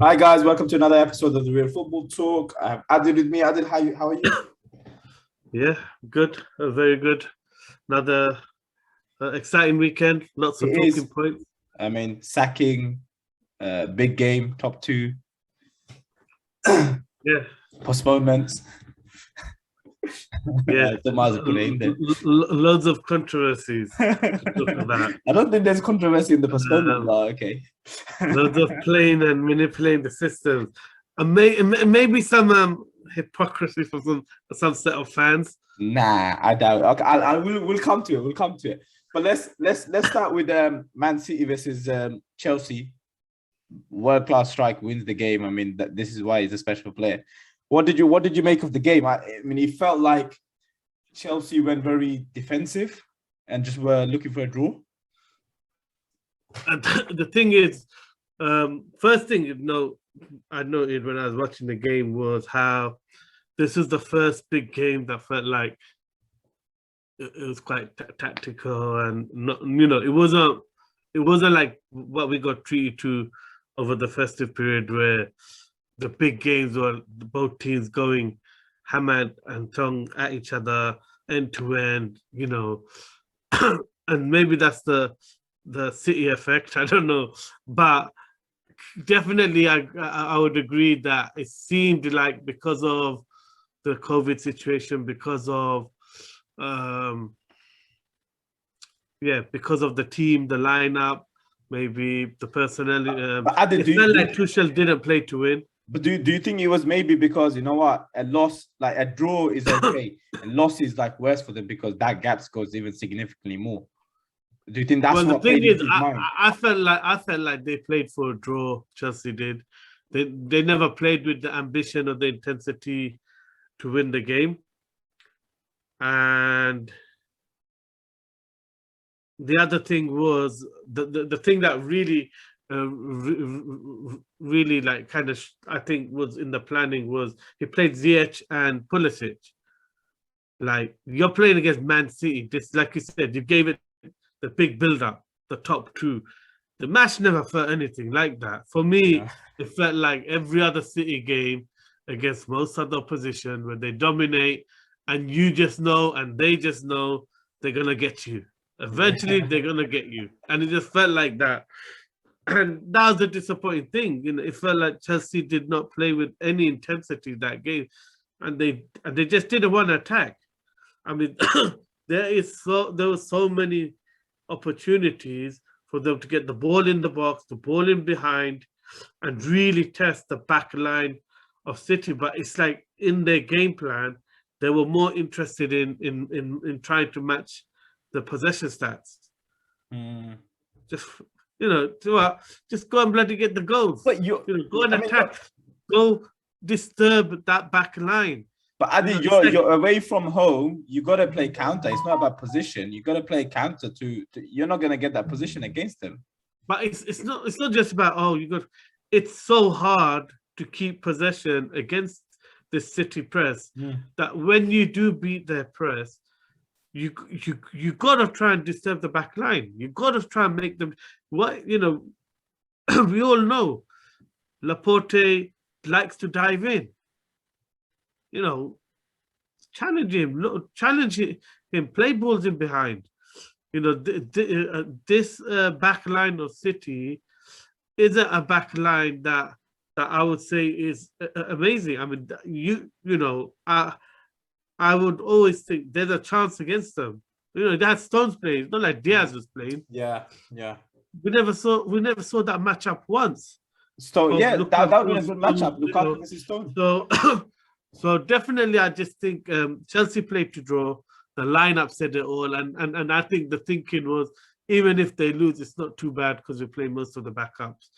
Hi guys, welcome to another episode of the Real Football Talk. I have Adil with me. Adil, how are you? Yeah, good. Very good. Another exciting weekend. Lots of It talking is. points. I mean, sacking, big game, top two, Yeah, postponements. yeah. So might as well put it in there. Loads of controversies to talk about. I don't think there's controversy in the postponement, Um, but okay. Loads of playing and manipulating the systems. And maybe some hypocrisy from some set of fans. Nah, I doubt. Okay, we'll come to it. We'll come to it. But let's start with Man City versus Chelsea. World class strike wins the game. I mean, this is why he's a special player. What did you make of the game? I mean, it felt like Chelsea went very defensive and just were looking for a draw. And the thing is, first thing I noted when I was watching the game was how this is the first big game that felt like it was quite tactical and not, it wasn't like what we got treated to over the festive period where the big games were both teams going hammer and tongue at each other end to end, and maybe that's the City effect. I don't know, but definitely I would agree that it seemed like because of the COVID situation, because of because of the team, the lineup, maybe the personnel. But Adi, It felt like Tuchel didn't play to win. But do you think it was maybe because, you know what, a loss, like a draw is okay, a loss is like worse for them because that gap goes even significantly more? Do you think that's what the thing played is, into his mind? I felt like they played for a draw. Chelsea did. They never played with the ambition or the intensity to win the game. And the other thing was the thing that really really like kind of I think was in the planning was he played Ziyech and Pulisic. Like, you're playing against Man City, just like you said, you gave it the big build up, the top two. The match never felt anything like that. For me, Yeah. it felt like every other City game against most other opposition where they dominate and you just know and they just know they're gonna get you. Eventually they're gonna get you. And it just felt like that. And that was the disappointing thing. It felt like Chelsea did not play with any intensity that game. And they just didn't want to attack. I mean, there were so many opportunities for them to get the ball in the box, the ball in behind, and really test the back line of City. But it's like in their game plan, they were more interested in trying to match the possession stats. Just just go and bloody get the goals. But go and attack, go disturb that back line. But Adi, you're away from home. You got to play counter. It's not about position. You got to play counter to. You're not going to get that position against them. But it's not just about it's so hard to keep possession against the City press that when you do beat their press, you gotta try and disturb the back line. You gotta try and make them we all know Laporte likes to dive in. Challenge him, play balls in behind. This back line of City isn't a back line that I would say is amazing. I mean, I would always think there's a chance against them. That Stones playing. It's not like Diaz was playing. Yeah. We never saw that matchup once. So that was a good matchup. Lukaku versus Stones. So definitely, I just think Chelsea played to draw. The lineup said it all, and I think the thinking was even if they lose, it's not too bad because we play most of the backups.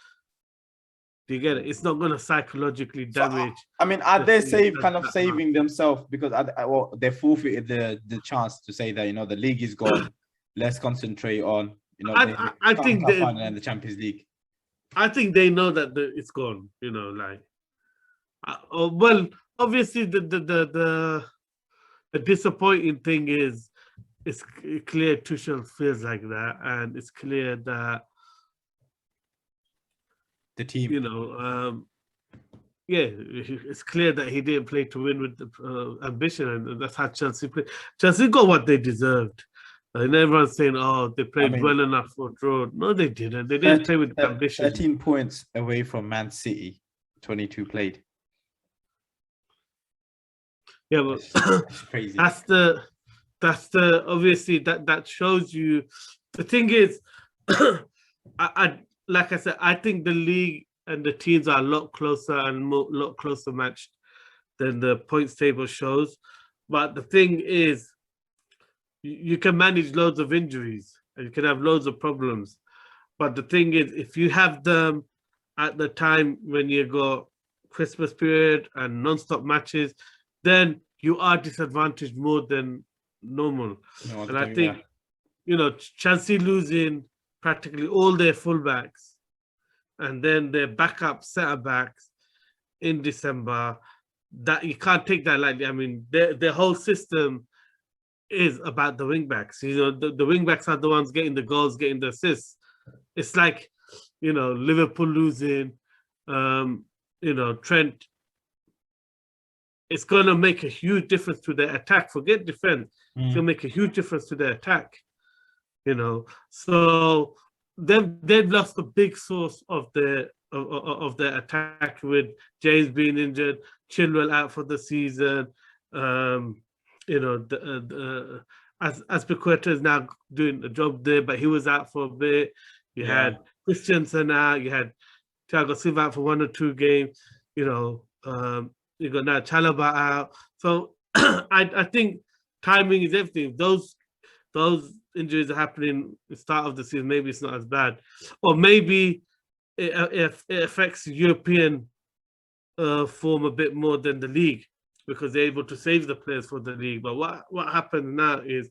Do you get it? It's not going to psychologically damage. So, I mean, are they saving themselves because they forfeited the chance to say that the league is gone. Let's concentrate on I think the final and the Champions League. I think they know that it's gone. Well, obviously the disappointing thing is it's clear Tuchel feels like that, and it's clear that the team, yeah, it's clear that he didn't play to win with the ambition, and that's how Chelsea played. Chelsea got what they deserved. And everyone's saying, "Oh, they I played mean, well enough for draw." No, they didn't. They didn't play with ambition. 13 points away from Man City, 22 played. Yeah, but That's crazy. that's the obviously that shows you. The thing is, I like I said, I think the league and the teams are a lot closer and lot closer matched than the points table shows. But the thing is, you can manage loads of injuries and you can have loads of problems. But the thing is, if you have them at the time when you got Christmas period and non-stop matches, then you are disadvantaged more than normal. No, And I think, Chelsea losing practically all their fullbacks and then their backup centre backs in December, that you can't take that lightly. I mean, their whole system is about the wing backs. The wing backs are the ones getting the goals, getting the assists. It's like, Liverpool losing, Trent. It's going to make a huge difference to their attack. Forget defense. It's going to make a huge difference to their attack. So they've lost a big source of their attack with James being injured, Chilwell out for the season. Azpilicueta is now doing a job there, but he was out for a bit. You had Christensen out. You had Thiago Silva out for 1 or 2 games. You got now Chalobah out. So I think timing is everything. Those injuries are happening at the start of the season. Maybe it's not as bad, or maybe it affects European form a bit more than the league because they're able to save the players for the league. But what happens now is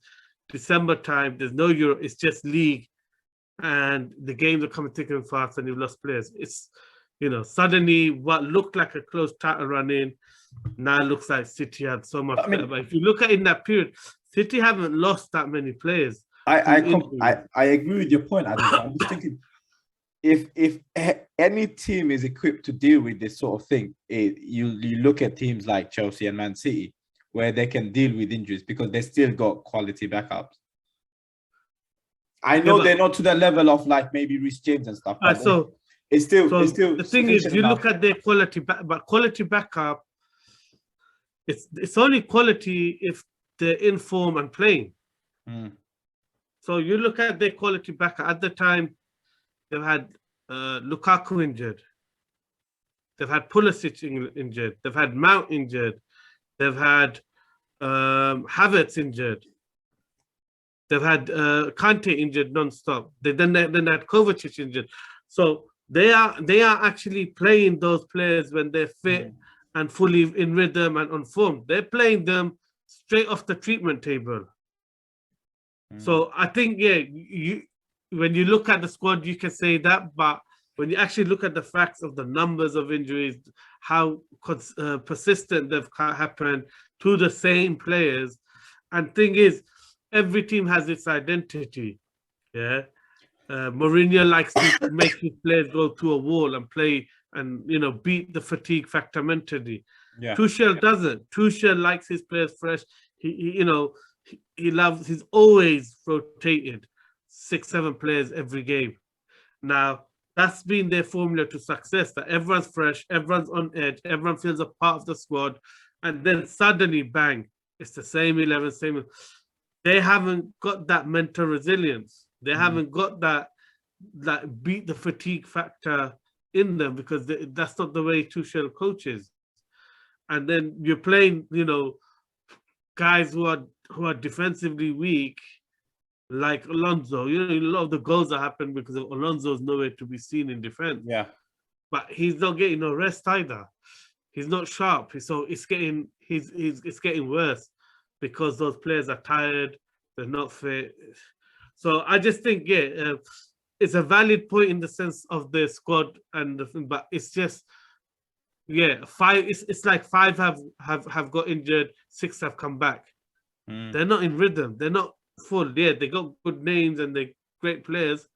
December time. There's no Euro. It's just league, and the games are coming thick and fast, and you've lost players. It's suddenly what looked like a close title run in now looks like City had so much better. But if you look at in that period, City haven't lost that many players. I agree with your point. I'm just thinking, if any team is equipped to deal with this sort of thing, you look at teams like Chelsea and Man City, where they can deal with injuries because they still got quality backups. I know they're not to the level of like maybe Reece James and stuff. But it's still the thing is, you look at their quality, but quality backup, it's only quality if they're in form and playing. So you look at their quality backup. At the time, they've had Lukaku injured. They've had Pulisic injured. They've had Mount injured. They've had Havertz injured. They've had Kante injured non-stop. Then they had Kovacic injured. So they are actually playing those players when they're fit and fully in rhythm and on form. They're playing them straight off the treatment table. So I think, when you look at the squad, you can say that, but when you actually look at the facts of the numbers of injuries, how persistent they've happened to the same players, and thing is, every team has its identity. Mourinho likes to make his players go to a wall and play and beat the fatigue factor mentally. Tuchel doesn't. Tuchel likes his players fresh. He's always rotated 6-7 players every game. Now, that's been their formula to success, that everyone's fresh, everyone's on edge, everyone feels a part of the squad, and then suddenly, bang, it's the same 11, They haven't got that mental resilience. They haven't got that beat the fatigue factor in them because that's not the way Tuchel coaches. And then you're playing, guys who are defensively weak, like Alonso. A lot of the goals that happen because of Alonso's nowhere to be seen in defense. But he's not getting no rest either. He's not sharp. So it's getting worse because those players are tired. They're not fit. So I just think, it's a valid point in the sense of the squad but it's just, 5. It's like 5 have got injured, 6 have come back. They're not in rhythm. They're not full. They got good names and they're great players,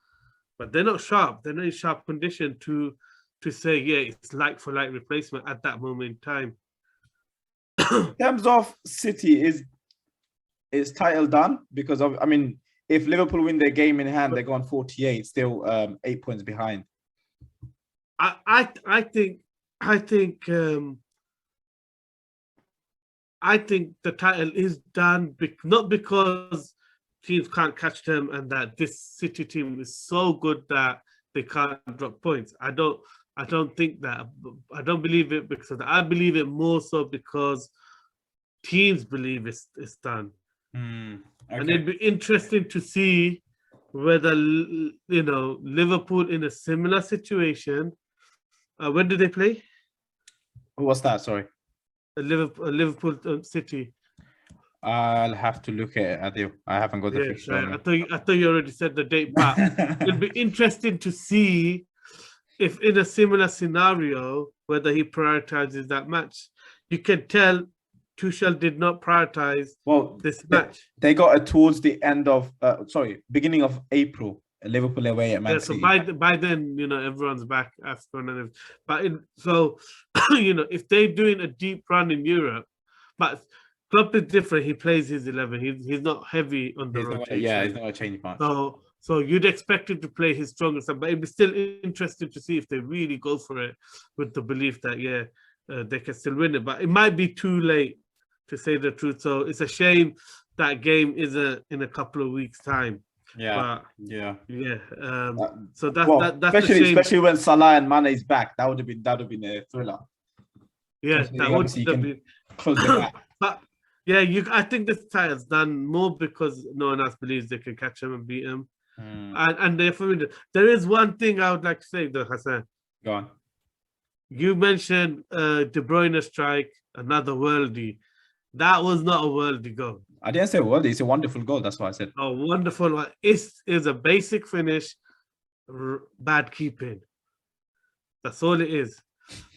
but they're not sharp. They're not in sharp condition to to say, yeah, it's like for like replacement at that moment in time. In terms of City, is title done? Because of, I mean, if Liverpool win their game in hand, they're going 48, still 8 points behind. I think the title is done, not because teams can't catch them and that this City team is so good that they can't drop points. I don't think that. I don't believe it, because I believe it more so because teams believe it's done. Okay. And it'd be interesting to see whether, Liverpool in a similar situation. When do they play? What's that? Sorry. Liverpool City. I'll have to look at it, Adil. I haven't got the Yeah, fixture on I thought you already said the date, but it'll be interesting to see if in a similar scenario whether he prioritizes that match. You can tell Tuchel did not prioritize this match. They got it towards the end of beginning of April. Liverpool away at Man City. So by then, everyone's back. Aston, but if they're doing a deep run in Europe, but Klopp is different. He plays his 11. He's not heavy on the rotation. He's not going to change much. So you'd expect him to play his strongest stuff, but it'd be still interesting to see if they really go for it with the belief that they can still win it. But it might be too late, to say the truth. So it's a shame that game is in a couple of weeks' time. Yeah. So that's especially when Salah and Mane is back. That would have been a thriller. Yeah, that would have been close the gap. But I think this title's done more because no one else believes they can catch him and beat him. And therefore, there is one thing I would like to say though, Hassan. Go on. You mentioned De Bruyne strike, another worldie. That was not a worldie goal. I didn't say worldie. It's a wonderful goal. That's what I said. A wonderful one. It's a basic finish, bad keeping. That's all it is.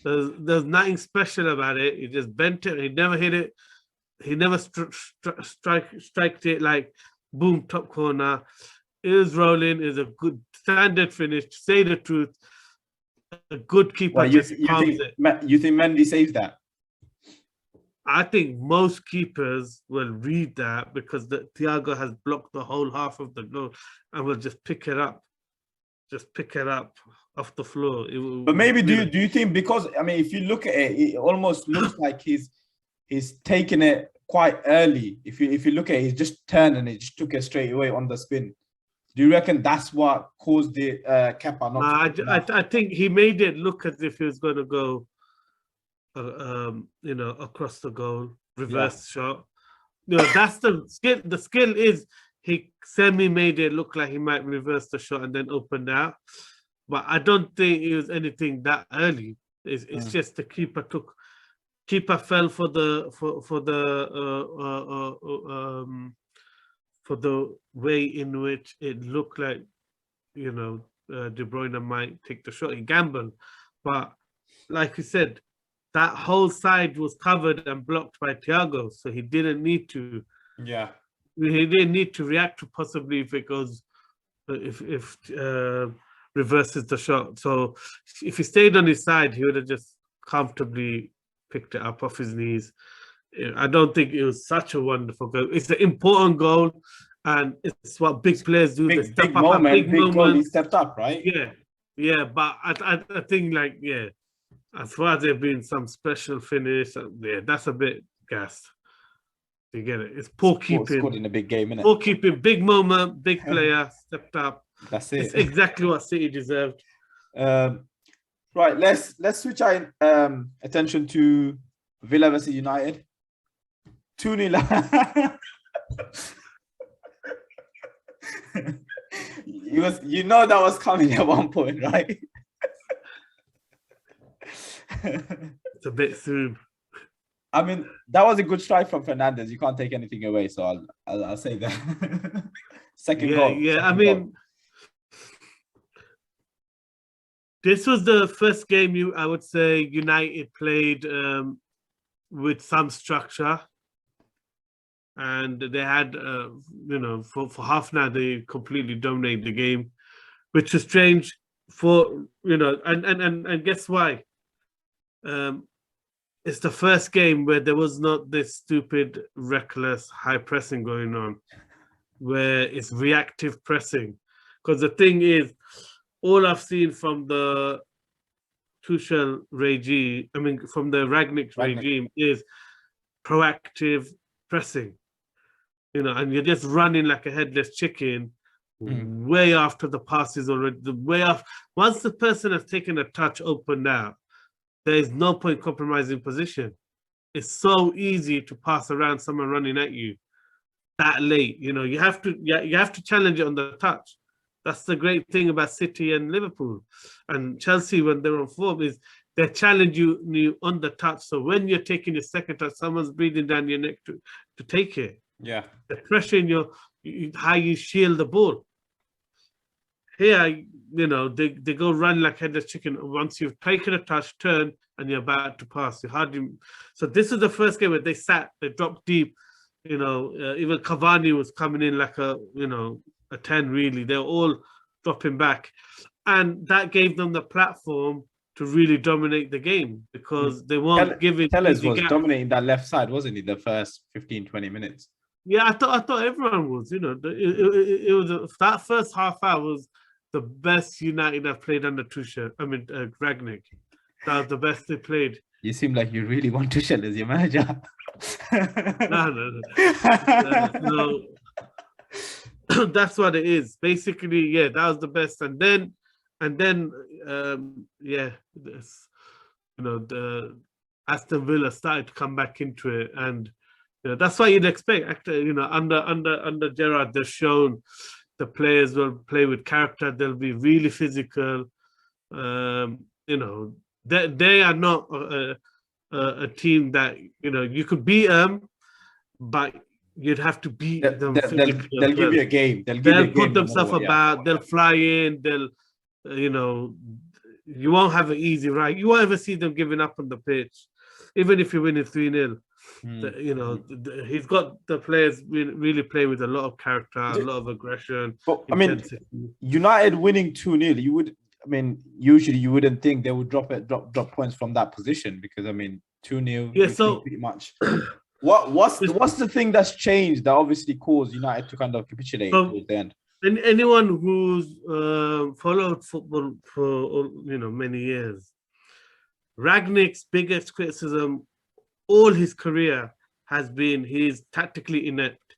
There's nothing special about it. He just bent it. He never hit it. He never striked it like boom, top corner. It was rolling. It's a good standard finish. To say the truth, a good keeper you think Mendy saves that? I think most keepers will read that because Thiago has blocked the whole half of the goal and will just pick it up off the floor. But maybe do you think, because I mean, if you look at it, it almost looks like he's taken it quite early. If you look at it, he's just turned and it just took it straight away on the spin. Do you reckon that's what caused the Kepa not to I think he made it look as if he was going to go across the goal, reverse shot. That's the skill. The skill is he made it look like he might reverse the shot and then open out. But I don't think it was anything that early. It's just the keeper fell for the way in which it looked like De Bruyne might take the shot. He gambled, but like you said, that whole side was covered and blocked by Thiago, so he didn't need to. Yeah, he didn't need to react to possibly if it goes, if reverses the shot. So if he stayed on his side, he would have just comfortably picked it up off his knees. I don't think it was such a wonderful goal. It's an important goal, and it's what big players do. They step up big moment. He stepped up, right? Yeah. But I think as far as there being some special finish, that's a bit gassed. You get it? It's poor keeping. Scored in a big game, innit? Poor keeping, big moment, big player, stepped up. That's it. It's exactly what City deserved. Right, let's switch our attention to Villa versus United. 2-0. That was coming at one point, right? It's a bit soon. I mean, that was a good strike from Fernandes. You can't take anything away, so I'll say that. Second goal. I mean, this was the first game I would say United played with some structure, and they had for half an hour they completely dominated the game, which was strange. for and guess why? It's the first game where there was not this stupid, reckless, high pressing going on, where it's reactive pressing. Because the thing is, all I've seen from the Tuchel regime, from the Ragnick regime, is proactive pressing. And you're just running like a headless chicken, way after the pass is already way off. Once the person has taken a touch open now, there is no point compromising position. It's so easy to pass around someone running at you that late. You have to challenge it on the touch. That's the great thing about City and Liverpool and Chelsea when they're on form, is they challenge you on the touch. So when you're taking your second touch, someone's breathing down your neck to take it. Yeah, the pressure in how you shield the ball. Here, they go run like headless chicken. Once you've taken a touch, turn, and you're about to pass. So this is the first game where they dropped deep. Even Cavani was coming in like a 10 really. They're all dropping back. And that gave them the platform to really dominate the game because they weren't giving Tellers was dominating that left side, wasn't he, the first 15-20 minutes? Yeah, I thought everyone was. It was that first half hour was the best United have played under Tuchel. Ragnick. That was the best they played. You seem like you really want Tuchel as your manager. No. That's what it is. Basically, yeah, that was the best. And then, the Aston Villa started to come back into it, and that's what you'd expect. Under Gerrard, they've shown the players will play with character. They'll be really physical. They are not a team that you could beat them, but you'd have to beat them. They'll give you a game. They'll put themselves about. They'll fly in. They'll, you won't have an easy ride. You won't ever see them giving up on the pitch, even if you're winning 3-0. He's got the players really play with a lot of character, a lot of aggression. But United winning 2-0, usually you wouldn't think they would drop points from that position because 2-0. Yeah, so pretty much. What's the thing that's changed that obviously caused United to kind of capitulate towards the end? And anyone who's followed football for many years, Ragnick's biggest criticism all his career has been he's tactically inept.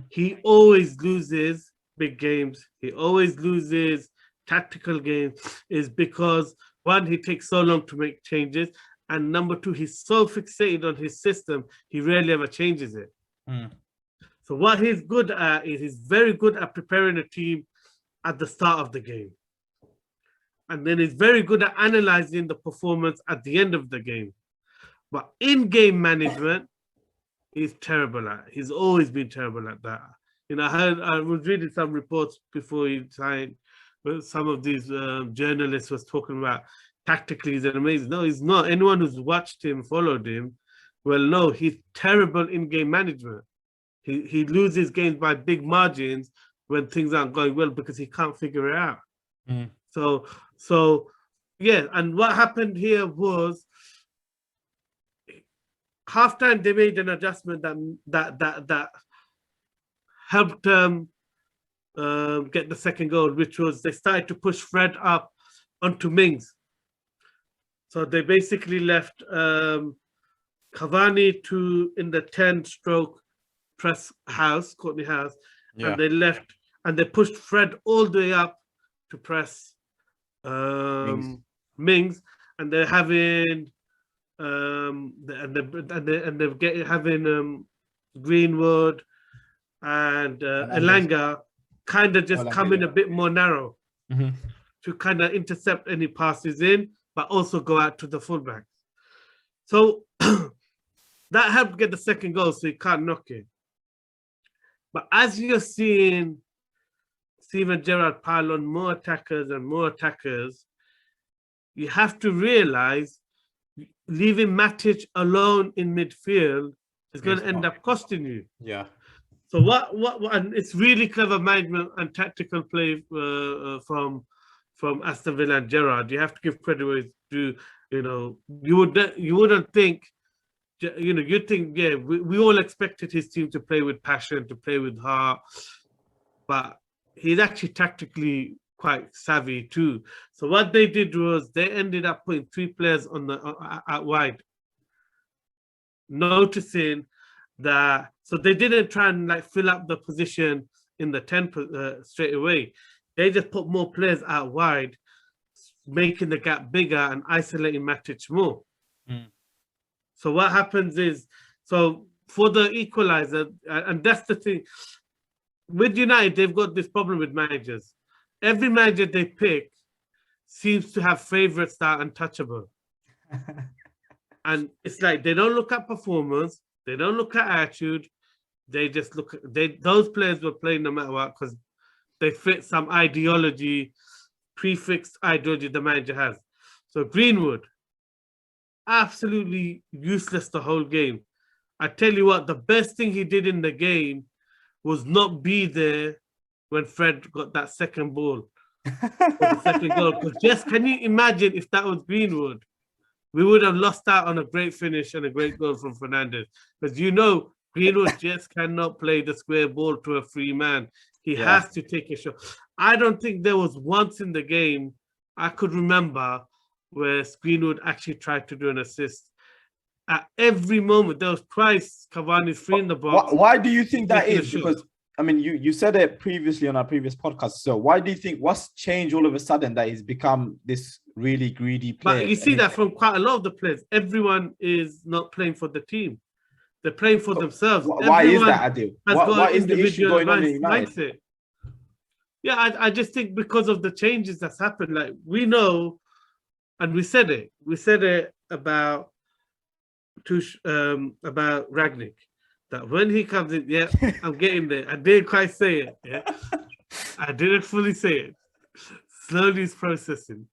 He always loses big games. He always loses tactical games. Is because one, he takes so long to make changes, and number two, he's so fixated on his system, he rarely ever changes it. So what he's good at is he's very good at preparing a team at the start of the game. And then he's very good at analyzing the performance at the end of the game. But in-game management, he's terrible at. He's always been terrible at that. I was reading some reports before he signed, but some of these journalists was talking about tactically he's amazing. No, he's not. Anyone who's watched him, followed him, well, no, he's terrible in-game management. He loses games by big margins when things aren't going well because he can't figure it out. So yeah, and what happened here was halftime they made an adjustment that helped get the second goal, which was they started to push Fred up onto Mings. So they basically left Cavani in the 10-stroke press house, Courtney House, and they pushed Fred all the way up to press Mings, and they're having having Greenwood and Elanga kind of just come in a bit more narrow to kind of intercept any passes in, but also go out to the fullbacks. So that helped get the second goal, so you can't knock it. But as you're seeing Steven Gerrard pile on more attackers, you have to realize leaving Matic alone in midfield is going to end up costing you. Yeah. So what and it's really clever management and tactical play from from Aston Villa and Gerrard. You have to give credit where it's due. You know, you wouldn't think, you know, you'd think, yeah, we all expected his team to play with passion, to play with heart, but he's actually tactically quite savvy too. So what they did was they ended up putting 3 players on the out wide, noticing that. So they didn't try and like fill up the position in the 10 straight away. They just put more players out wide, making the gap bigger and isolating Matic more. So what happens is, so for the equalizer, and that's the thing, with United, they've got this problem with managers. Every manager they pick seems to have favourites that are untouchable. And it's like they don't look at performance, they don't look at attitude, they just look at, those players were playing no matter what because they fit some ideology, prefixed ideology the manager has. So Greenwood, absolutely useless the whole game. I tell you what, the best thing he did in the game was not be there when Fred got that second ball, the second goal. Because just can you imagine if that was Greenwood, we would have lost out on a great finish and a great goal from Fernandes. Because you know, Greenwood just cannot play the square ball to a free man. He has to take a shot. I don't think there was once in the game I could remember where Greenwood actually tried to do an assist. At every moment, there was twice Cavani's free in the box. Why do you think that is? Because I mean, you said it previously on our previous podcast. So why do you think what's changed all of a sudden that he's become this really greedy player? But you see that from quite a lot of the players. Everyone is not playing for the team. They're playing for themselves. Why is that, Adil? What is the issue going on in United? Mindset. Yeah, I just think because of the changes that's happened. Like we know, and we said it about Ragnick, that when he comes in, yeah, I'm getting there. I didn't quite say it. Yeah, I didn't fully say it. Slowly is processing.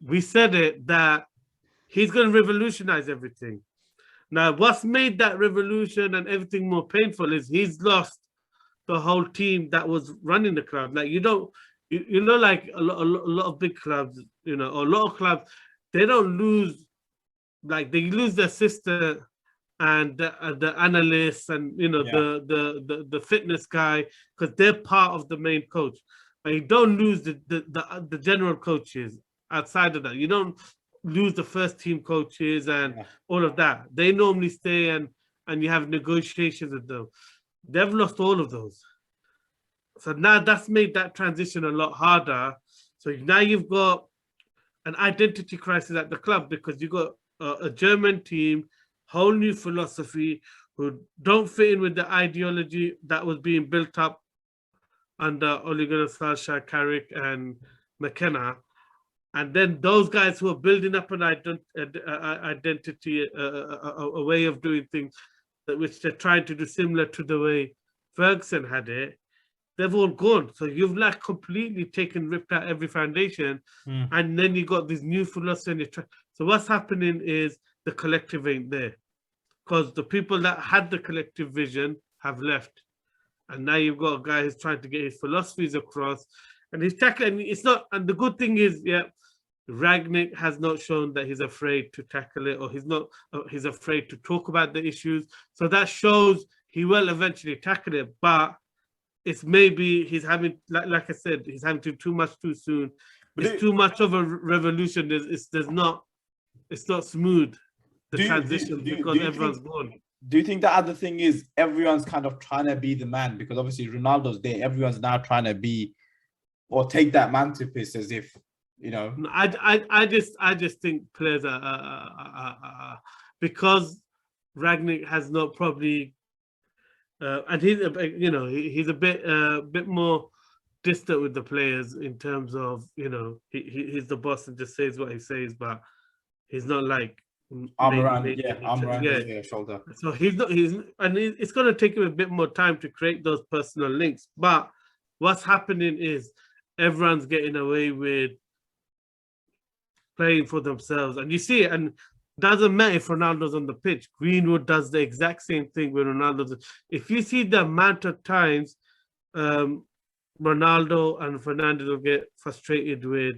We said it that he's going to revolutionize everything. Now, what's made that revolution and everything more painful is he's lost the whole team that was running the club. Like you know, like a lot of big clubs, you know, or a lot of clubs, they don't lose. Like they lose their assistant and the analysts and you know the fitness guy because they're part of the main coach. And you don't lose the general coaches outside of that. You don't lose the first team coaches and all of that. They normally stay and you have negotiations with them. They've lost all of those. So now that's made that transition a lot harder. So now you've got an identity crisis at the club because you've got a German team, whole new philosophy, who don't fit in with the ideology that was being built up under Ole Gunnar Solskjaer, Carrick, and McKenna. And then those guys who are building up an identity, a way of doing things, which they're trying to do similar to the way Ferguson had it, they've all gone. So you've like completely ripped out every foundation, and then you got this new philosophy. So what's happening is the collective ain't there, because the people that had the collective vision have left, and now you've got a guy who's trying to get his philosophies across, and he's tackling. It's not, and the good thing is, Ragnick has not shown that he's afraid to tackle it, or he's afraid to talk about the issues. So that shows he will eventually tackle it, but it's maybe he's having, like I said, he's having to too much too soon. It's too much of a revolution. It's not smooth, the transition, because everyone's gone. Do you think the other thing is everyone's kind of trying to be the man? Because obviously Ronaldo's there, everyone's now trying to be or take that mantelpiece as if, you know. I just think players are because Ragnick has not probably and he's he's a bit more distant with the players in terms of, you know, he's the boss and just says what he says, but he's not like arm around his shoulder. So it's going to take him a bit more time to create those personal links. But what's happening is everyone's getting away with playing for themselves, and you see it. And doesn't matter if Ronaldo's on the pitch. Greenwood does the exact same thing with Ronaldo. If you see the amount of times Ronaldo and Fernandes will get frustrated with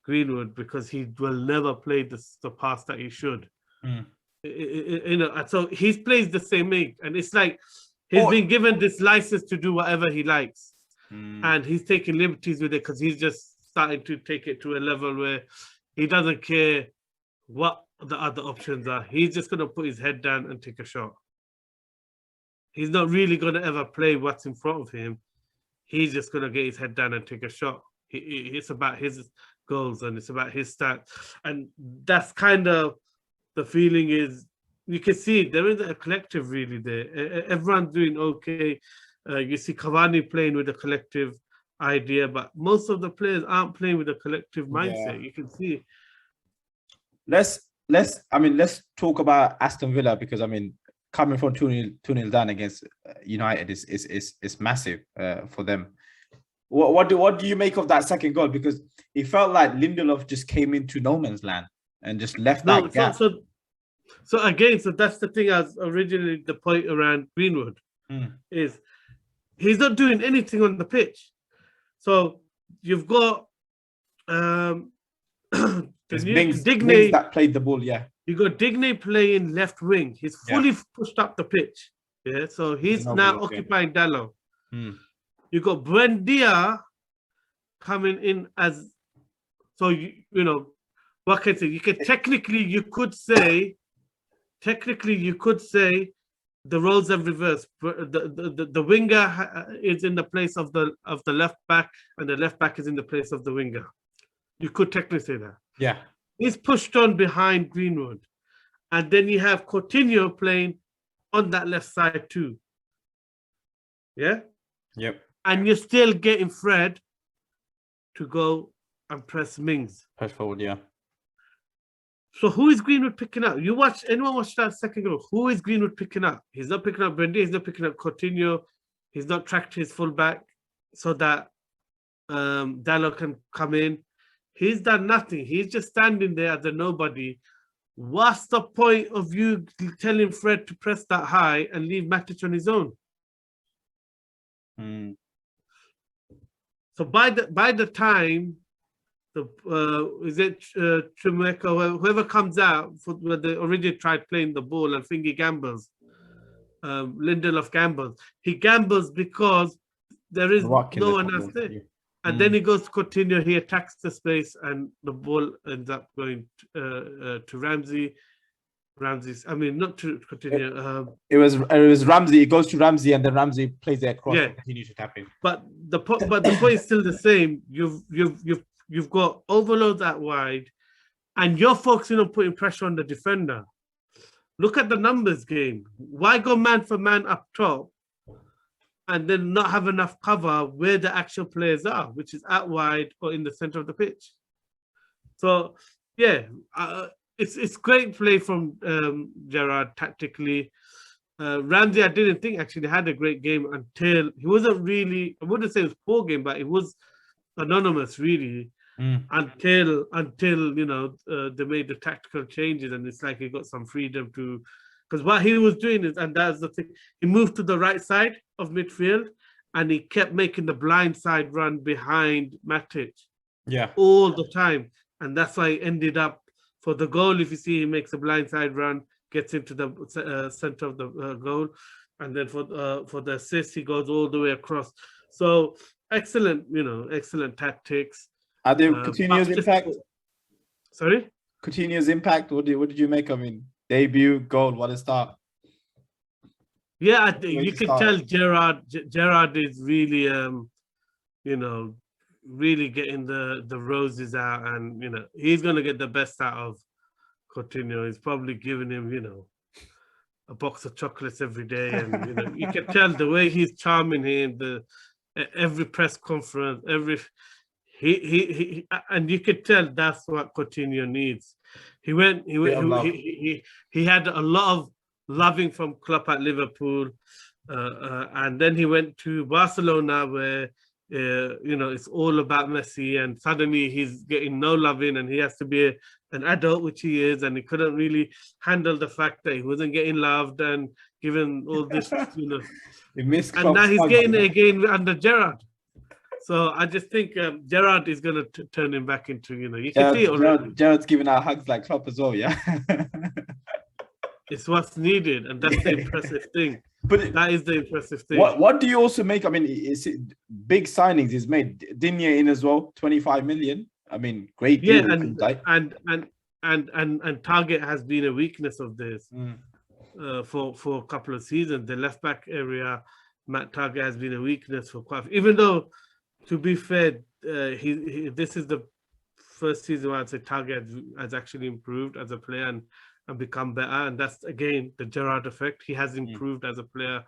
Greenwood because he will never play the pass that he should. You know, so he plays the same way, and it's like he's been given this license to do whatever he likes, and he's taking liberties with it because he's just starting to take it to a level where he doesn't care what the other options are. He's just going to put his head down and take a shot. He's not really going to ever play what's in front of him. He's just going to get his head down and take a shot. It's about his goals and it's about his stats. And that's kind of the feeling is, you can see there is a collective really there. Everyone's doing okay. You see Cavani playing with a collective idea, but most of the players aren't playing with a collective mindset. You can see. Let's talk about Aston Villa, because I mean, coming from 2-0 down against United is massive for them. What do you make of that second goal? Because it felt like Lindelof just came into no man's land and just left that gap. So again, that's the thing as originally the point around Greenwood is he's not doing anything on the pitch. So you've got Digne that played the ball, You got Digne playing left wing. He's fully pushed up the pitch. Yeah, so he's now occupying Dalot. You got Buendia coming in as, so you know what can I say? You could say the roles have reversed. The winger is in the place of the left back, and the left back is in the place of the winger. You could technically say that. Yeah. He's pushed on behind Greenwood. And then you have Coutinho playing on that left side too. Yeah? Yep. And you're still getting Fred to go and press Mings. Press forward, yeah. So who is Greenwood picking up? Anyone watch that second goal? Who is Greenwood picking up? He's not picking up Brendy, he's not picking up Coutinho, he's not tracked his fullback so that Dalot can come in. He's done nothing. He's just standing there as a nobody. What's the point of you telling Fred to press that high and leave Matic on his own? So by the time Chumeka, whoever comes out where they already tried playing the ball and Fingy gambles, Lindelof gambles. He gambles because there is no one else there. And then he goes to Coutinho, he attacks the space, and the ball ends up going to Ramsey. I mean, not to Coutinho. It was Ramsey. It goes to Ramsey, and then Ramsey plays it across and continues to tap in. But the point is still the same. You've got overloads out wide, and you're focusing on putting pressure on the defender. Look at the numbers game. Why go man for man up top? And then not have enough cover where the actual players are, which is out wide or in the center of the pitch. So, it's great play from Gerrard tactically. Ramsey, I didn't think actually had a great game until he wasn't really, I wouldn't say it was a poor game, but it was anonymous really until you know they made the tactical changes, and it's like he got some freedom to. Because what he was doing is, and that's the thing, he moved to the right side of midfield and he kept making the blind side run behind Matic all the time. And that's why he ended up for the goal. If you see, he makes a blind side run, gets into the center of the goal. And then for the assist, he goes all the way across. So excellent tactics. Are there Coutinho's impact? Sorry? Coutinho's impact, what did you make of him? Debut goal, what a start. Yeah, I think you can tell Gerrard is really really getting the roses out, and he's gonna get the best out of Coutinho. He's probably giving him a box of chocolates every day, and you can tell the way he's charming him, every press conference, he and you could tell that's what Coutinho needs. He had a lot of loving from Klopp at Liverpool, and then he went to Barcelona where it's all about Messi, and suddenly he's getting no loving, and he has to be an adult, which he is, and he couldn't really handle the fact that he wasn't getting loved and given all this, He missed and now he's getting it again under Gerrard. So I just think Gerrard is going to turn him back into, you can see it already. Gerrard's giving out hugs like Klopp as well, yeah. It's what's needed, and that's the impressive thing. But that is the impressive thing. What do you also make? I mean, it's big signings is made. Digne in as well, 25 million. I mean, great deal. Yeah, and Target has been a weakness of this for a couple of seasons. The left back area, Matt Target has been a weakness for quite. Even though, to be fair, this is the first season where I'd say Target has actually improved as a player and become better, and that's again the Gerrard effect. He has improved as a player,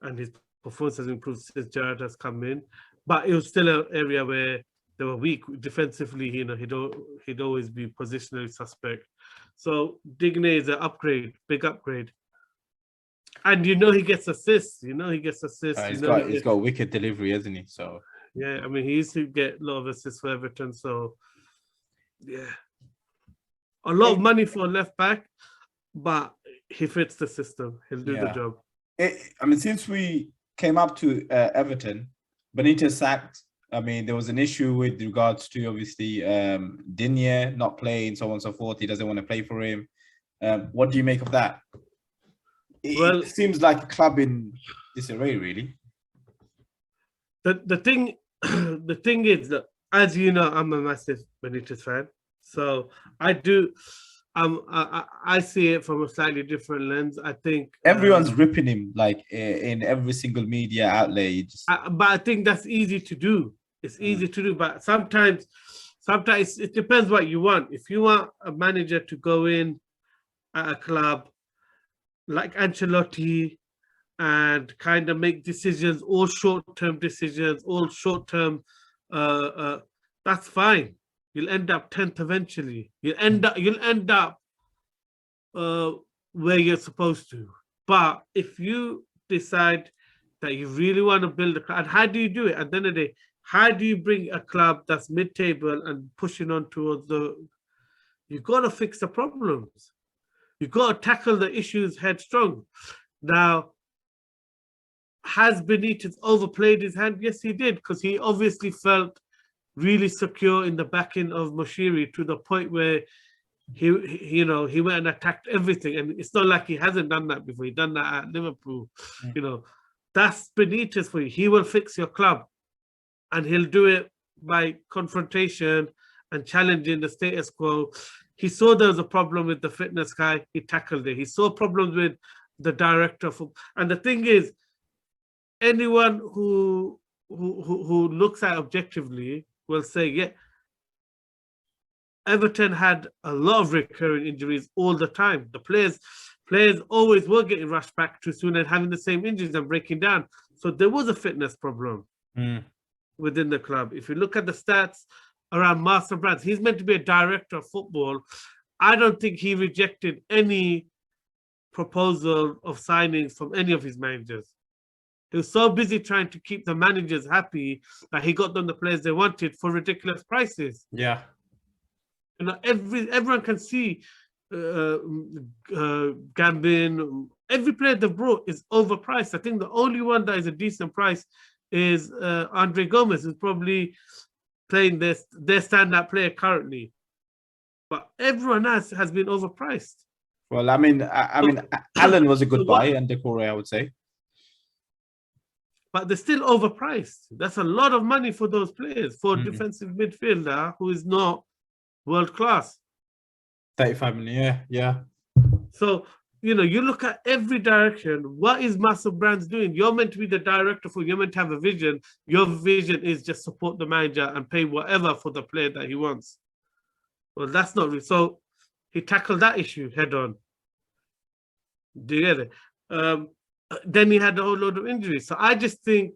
and his performance has improved since Gerrard has come in. But it was still an area where they were weak defensively. He'd always be positionally suspect. So Digne is an upgrade, big upgrade, and he gets assists. He gets assists. He's got wicked delivery, hasn't he? So yeah, I mean he used to get a lot of assists for Everton. So yeah. A lot of money for a left back, but he fits the system. He'll do the job. I mean, since we came up to Everton, Benitez sacked. I mean, there was an issue with regards to obviously Digne not playing, so on and so forth. He doesn't want to play for him. What do you make of that? It seems like a club in disarray, really. The thing is that, as you know, I'm a massive Benitez fan. So I do, I see it from a slightly different lens. I think everyone's ripping him like in every single media outlet. But I think that's easy to do. It's easy to do, but sometimes it depends what you want. If you want a manager to go in at a club like Ancelotti and kind of make decisions, all short-term decisions, all short-term, that's fine. You'll end up 10th eventually. You'll end up where you're supposed to. But if you decide that you really want to build a club, and how do you do it? At the end of the day, how do you bring a club that's mid-table and pushing on towards you've got to fix the problems. You've got to tackle the issues headstrong. Now, has Benitez overplayed his hand? Yes, he did, because he obviously felt really secure in the backing of Moshiri to the point where he went and attacked everything. And it's not like he hasn't done that before. He done that at Liverpool. That's Benitez for you. He will fix your club, and he'll do it by confrontation and challenging the status quo. He saw there was a problem with the fitness guy. He tackled it. He saw problems with the director. And the thing is, anyone who looks at objectively will say, yeah, Everton had a lot of recurring injuries all the time. The players always were getting rushed back too soon and having the same injuries and breaking down. So there was a fitness problem within the club. If you look at the stats around Master Brands, he's meant to be a director of football. I don't think he rejected any proposal of signings from any of his managers. He was so busy trying to keep the managers happy that he got them the players they wanted for ridiculous prices. Yeah. Everyone can see Gambin, every player they brought is overpriced. I think the only one that is a decent price is Andre Gomez, who's probably playing their standout player currently. But everyone else has been overpriced. Well, I mean, Allen was a good buy, and Decore, I would say. But they're still overpriced. That's a lot of money for those players, for a defensive midfielder who is not world class. 35 million, yeah. So, you look at every direction. What is Master Brands doing? You're meant to be the director you're meant to have a vision. Your vision is just support the manager and pay whatever for the player that he wants. Well, that's not real. So he tackled that issue head on. Do you get it? Then he had a whole load of injuries. So I just think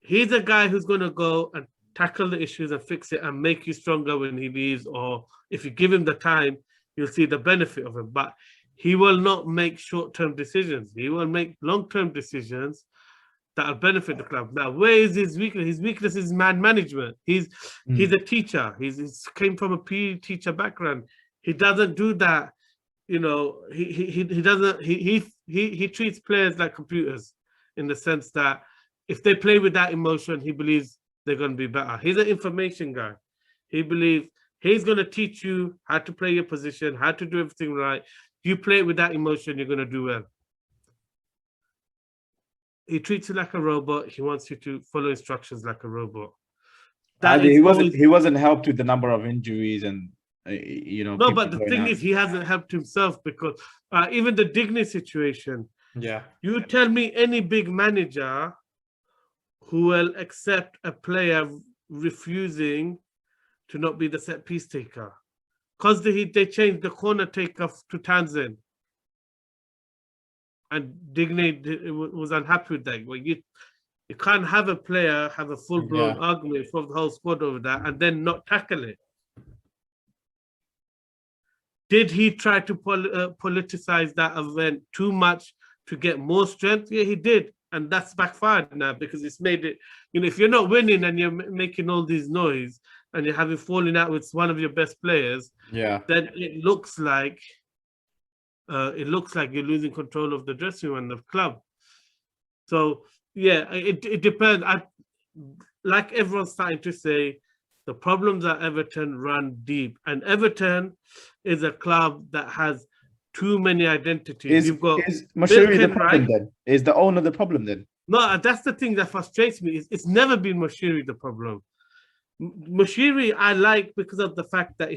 he's a guy who's going to go and tackle the issues and fix it and make you stronger when he leaves, or if you give him the time, you'll see the benefit of him. But he will not make short-term decisions. He will make long-term decisions that will benefit the club. Now, where is his weakness? His weakness is man management. He's a teacher. He's came from a PE teacher background. He doesn't do that. He doesn't. He treats players like computers, in the sense that if they play with that emotion, he believes they're going to be better. He's an information guy. He believes he's going to teach you how to play your position, how to do everything right. You play it with that emotion, you're going to do well. He treats you like a robot. He wants you to follow instructions like a robot. He wasn't helped with the number of injuries and No, but the thing is, he hasn't helped himself because even the Digney situation. Yeah. You tell me any big manager who will accept a player refusing to not be the set piece taker, because they changed the corner taker to Townsend, and Digney was unhappy with that. Well, you can't have a player have a full-blown argument from the whole squad over that and then not tackle it. Did he try to politicize that event too much to get more strength? Yeah, he did. And that's backfired now because it's made it, if you're not winning and you're making all this noise and you're having falling out with one of your best players, then it looks like you're losing control of the dressing room and the club. So yeah, it depends. Like everyone's starting to say, the problems at Everton run deep, and Everton is a club that has too many identities. You've got Moshiri the problem then? Is the owner the problem then? No, that's the thing that frustrates me. It's never been Moshiri the problem. Moshiri I like because of the fact that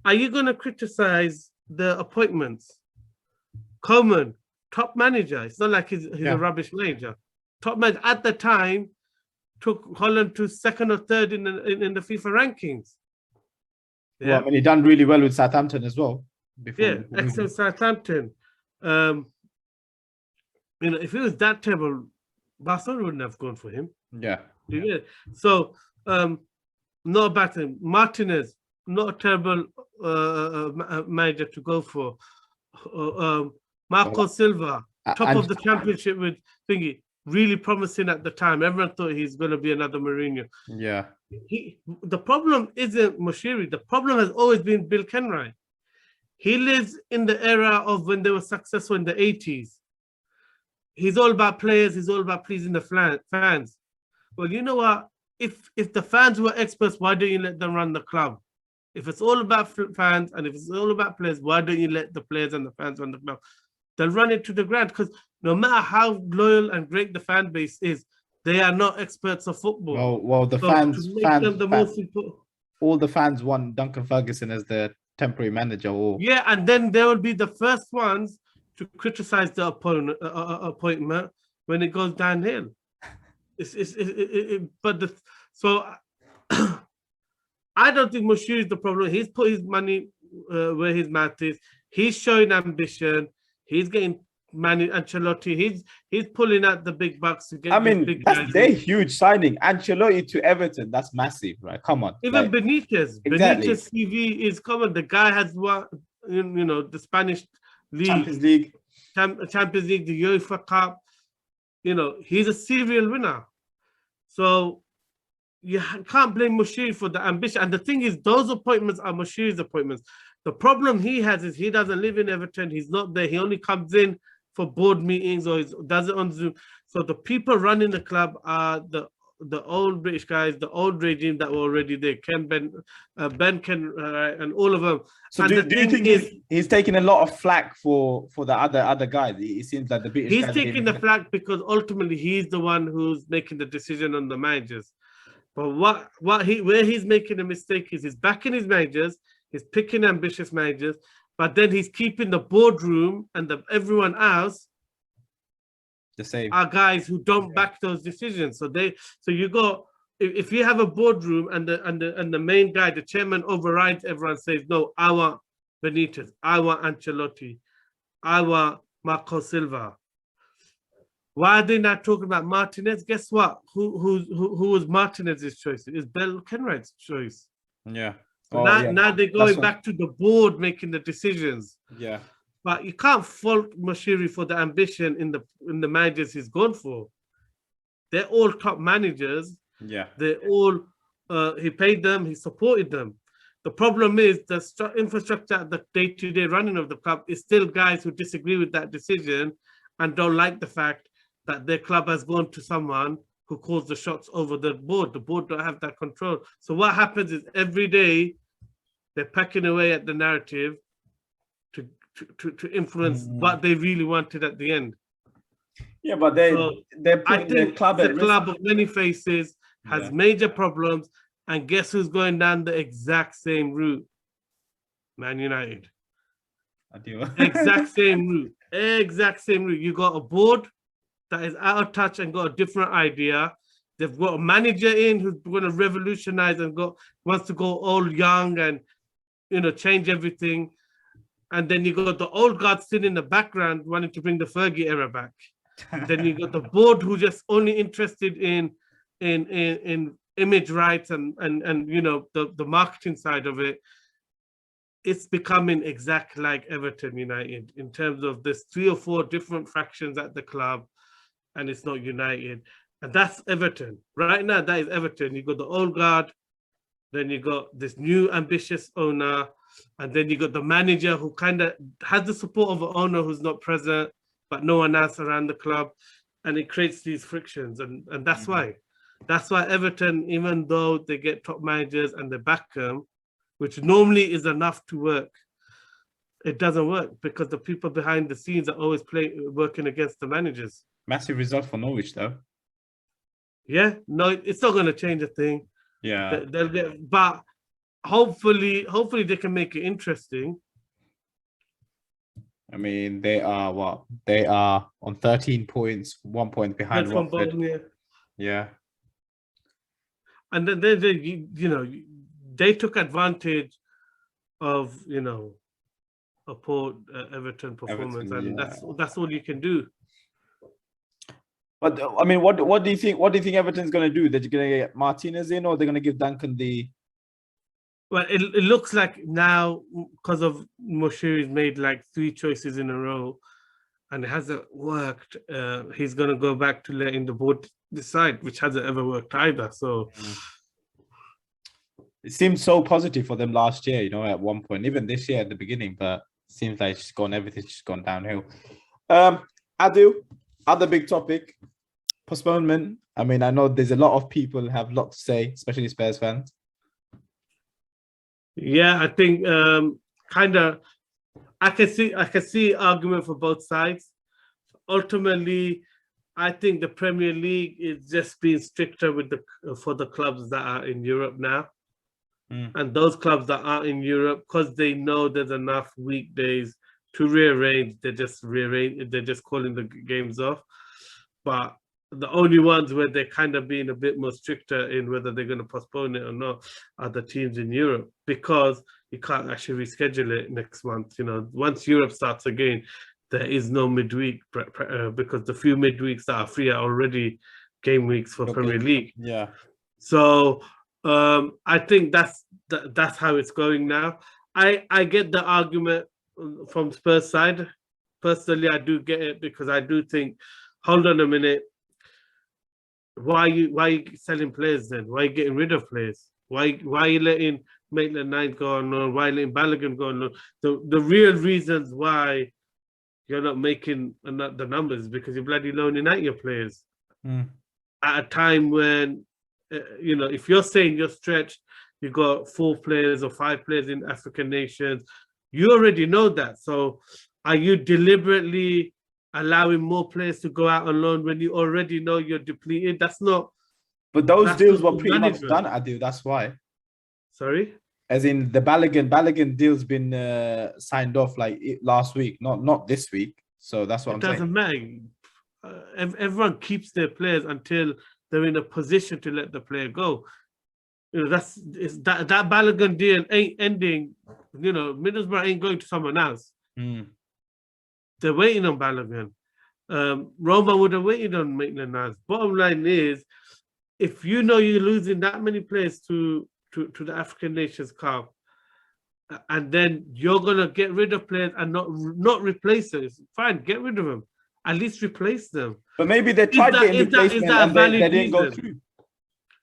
are you going to criticize the appointments? Coleman, top manager. It's not like he's a rubbish manager. Top manager at the time took Holland to second or third in the FIFA rankings. Yeah, well, I mean, he done really well with Southampton as well. Excellent Southampton. If it was that terrible, Barcelona wouldn't have gone for him. Yeah. So, not bad thing. Martinez, not a terrible manager to go for. Marco Silva, top of the championship with thingy. Really promising at the time. Everyone thought he's going to be another Mourinho. Yeah. The problem isn't Moshiri. The problem has always been Bill Kenwright. He lives in the era of when they were successful in the 80s. He's all about players. He's all about pleasing the fans. Well, you know what? If the fans were experts, why don't you let them run the club? If it's all about fans and if it's all about players, why don't you let the players and the fans run the club? They'll run it to the ground because no matter how loyal and great the fan base is, they are not experts of football. Well, the fans, all the fans want Duncan Ferguson as the temporary manager. And then they will be the first ones to criticize the appointment when it goes downhill. So I don't think Moshiri is the problem. He's put his money where his mouth is. He's showing ambition. He's getting Ancelotti. He's pulling out the big bucks to get. I mean, that's their huge signing. Ancelotti to Everton. That's massive, right? Come on. Even Benitez. Exactly. Benitez CV is common. The guy has won, the Spanish league, Champions League, the UEFA Cup. He's a serial winner. So you can't blame Moshiri for the ambition. And the thing is, those appointments are Moshiri's appointments. The problem he has is he doesn't live in Everton. He's not there. He only comes in for board meetings or does it on Zoom. So the people running the club are the old British guys, the old regime that were already there. Ben, and all of them. So do you think he's taking a lot of flack for the other guys? It seems like the British he's taking the flack because ultimately he's the one who's making the decision on the managers. But where he's making a mistake is he's backing his managers. He's picking ambitious managers, but then he's keeping the boardroom and everyone else the same. Are guys who don't back those decisions. So you go if you have a boardroom and the main guy, the chairman, overrides everyone, says no, I want Benitez, I want Ancelotti, I want Marco Silva. Why are they not talking about Martinez? Guess what? Who was Martinez's choice? It is Bill Kenwright's choice. Yeah. So now they're going back to the board making the decisions. Yeah. But you can't fault Moshiri for the ambition in the managers he's gone for. They're all top managers. Yeah. They're all he paid them, he supported them. The problem is the infrastructure, the day-to-day running of the club is still guys who disagree with that decision and don't like the fact that their club has gone to someone who calls the shots over the board. The board don't have that control. So what happens is every day they're packing away at the narrative to influence what they really wanted at the end. Yeah, but they're I putting their think club the at club risk. of many faces has major problems, and guess who's going down the exact same route? Man United. Exact same route. Exact same route. You got a board that is out of touch and got a different idea. They've got a manager in who's going to revolutionize and wants to go all young and change everything. And then you got the old guard sitting in the background wanting to bring the Fergie era back. Then you got the board who just only interested in image rights and the marketing side of it. It's becoming exactly like Everton United in terms of there's 3 or 4 different factions at the club, and it's not united. And that's Everton. Right now, that is Everton. You got the old guard, then you got this new ambitious owner, and then you got the manager who kind of has the support of an owner who's not present, but no one else around the club. And it creates these frictions. And that's why. That's why Everton, even though they get top managers and they back them, which normally is enough to work, it doesn't work because the people behind the scenes are always working against the managers. Massive result for Norwich, though. Yeah, no, it's not going to change a thing. Yeah, they'll get, but hopefully they can make it interesting. I mean, they are what? They are on 13 points, 1 point behind Watford. Yeah. And then they took advantage of a poor Everton performance, and that's all you can do. But I mean, what do you think? What do you think Everton's going to do? They're going to get Martinez in, or they're going to give Duncan the? Well, it looks like now because of Moshiri's made like 3 choices in a row, and it hasn't worked. He's going to go back to letting the board decide, which hasn't ever worked either. So. It seemed so positive for them last year, at one point, even this year at the beginning, but it seems like everything's just gone downhill. Adu, other big topic, postponement. I mean, I know there's a lot of people have a lot to say, especially Spurs fans. Yeah, I think I can see argument for both sides. Ultimately, I think the Premier League is just being stricter for the clubs that are in Europe now. And those clubs that are in Europe, because they know there's enough weekdays to rearrange, they're just calling the games off. But the only ones where they're kind of being a bit more stricter in whether they're going to postpone it or not are the teams in Europe, because you can't actually reschedule it next month. Once Europe starts again, there is no midweek because the few midweeks that are free are already game weeks for Premier League. Yeah. So I think that's how it's going now. I get the argument from Spurs side. Personally, I do get it, because I do think, hold on a minute, why are you selling players then? Why are you getting rid of players? Why are you letting Maitland-Niles go on? Or why letting Balogun go on? The real reasons why you're not making the numbers is because you're bloody loaning out your players at a time when if you're saying you're stretched, you got 4 players or 5 players in African nations, you already know that. So are you deliberately allowing more players to go out on loan when you already know you're depleted? That's not. But those deals were pretty much done, Adu. That's why. Sorry? As in the Balogun deal's been signed off like last week, not this week. So that's what I'm saying. It doesn't matter. Everyone keeps their players until they're in a position to let the player go. That Balogun deal ain't ending. Middlesbrough ain't going to someone else. They're waiting on Balogun. Roma would have waited on Maitland-Niles. Bottom line is, if you know you're losing that many players to the African Nations Cup, and then you're gonna get rid of players and not replace them, fine, get rid of them. At least replace them. But maybe they tried getting replacement and they didn't go through.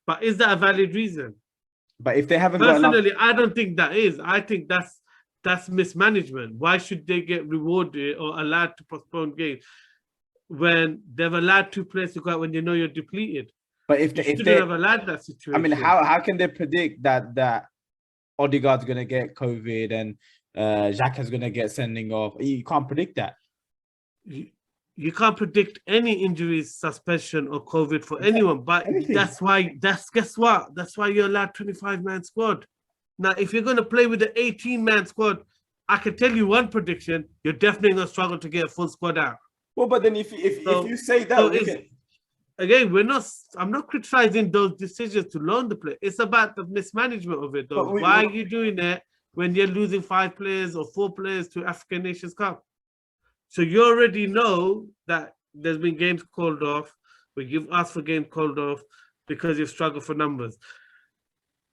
But is that a valid reason? But if they haven't personally, I don't think that is. I think that's mismanagement. Why should they get rewarded or allowed to postpone games when they've allowed 2 players to go out when you know you're depleted? But if You if shouldn't they, have allowed that situation. I mean, how can they predict that Odegaard's gonna get COVID and Xhaka's gonna get sending off? You can't predict that. You can't predict any injuries, suspension, or COVID for anyone. But anything. guess what? That's why you're allowed 25-man squad. Now, if you're gonna play with the 18-man squad, I can tell you one prediction: you're definitely gonna struggle to get a full squad out. Well, but then if you say that, so again, I'm not criticizing those decisions to loan the player. It's about the mismanagement of it, though. Why are you doing that when you're losing 5 players or 4 players to African Nations Cup? So you already know that there's been games called off, but you've asked for games called off because you've struggled for numbers.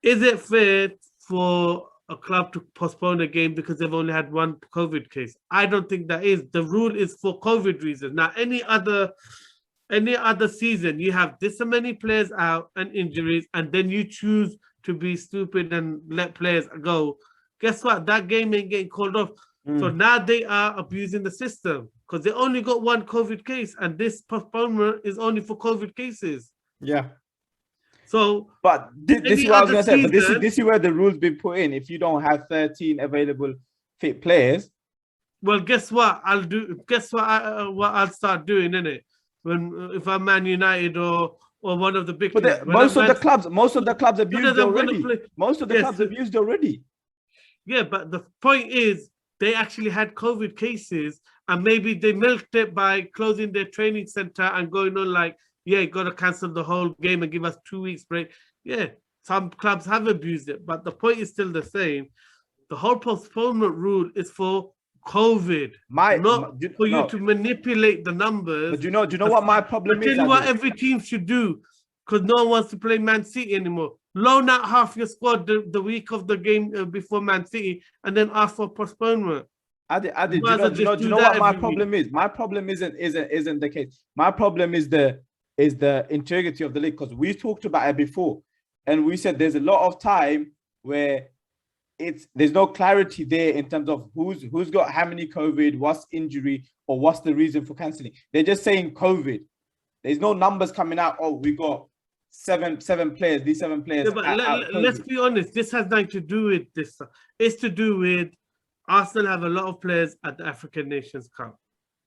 Is it fair for a club to postpone a game because they've only had 1 COVID case? I don't think that is. The rule is for COVID reasons. Now, any other season, you have this many players out and injuries, and then you choose to be stupid and let players go. Guess what? That game ain't getting called off. So now they are abusing the system because they only got 1 COVID case, and this postponement is only for COVID cases. Yeah. So, but this is what I was gonna say. But this is where the rules been put in. If you don't have 13 available fit players, well, guess what? What I'll start doing, innit? If I'm Man United or one of the big. But most of the clubs abused already. Most of the clubs abused already. Yeah, but the point is, they actually had COVID cases, and maybe they milked it by closing their training center and going on like, yeah, you got to cancel the whole game and give us 2 weeks break. Yeah, some clubs have abused it, but the point is still the same. The whole postponement rule is for COVID, not for you to manipulate the numbers. But do you know what my problem is? I tell you what every team should do, because no one wants to play Man City anymore. Loan out half your squad the week of the game before Man City, and then ask for postponement. Do you know what my problem is? My problem isn't the case. My problem is the integrity of the league, because we talked about it before, and we said there's a lot of time where there's no clarity there in terms of who's got how many COVID, what's injury, or what's the reason for cancelling. They're just saying COVID. There's no numbers coming out. Oh, we got seven players. These 7 players. Yeah, but let's be honest. This has nothing to do with this. It's to do with Arsenal have a lot of players at the African Nations Cup.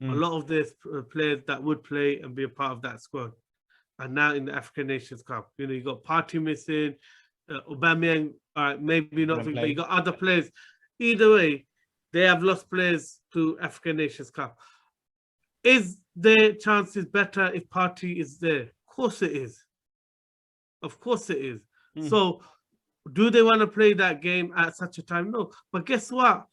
A lot of these players that would play and be a part of that squad are now in the African Nations Cup. You know, you got Partey missing, Aubameyang, maybe not, but you got other players. Either way, they have lost players to African Nations Cup. Is their chances better if Partey is there? Of course it is. Of course it is. So, do they want to play that game at such a time? No. But guess what?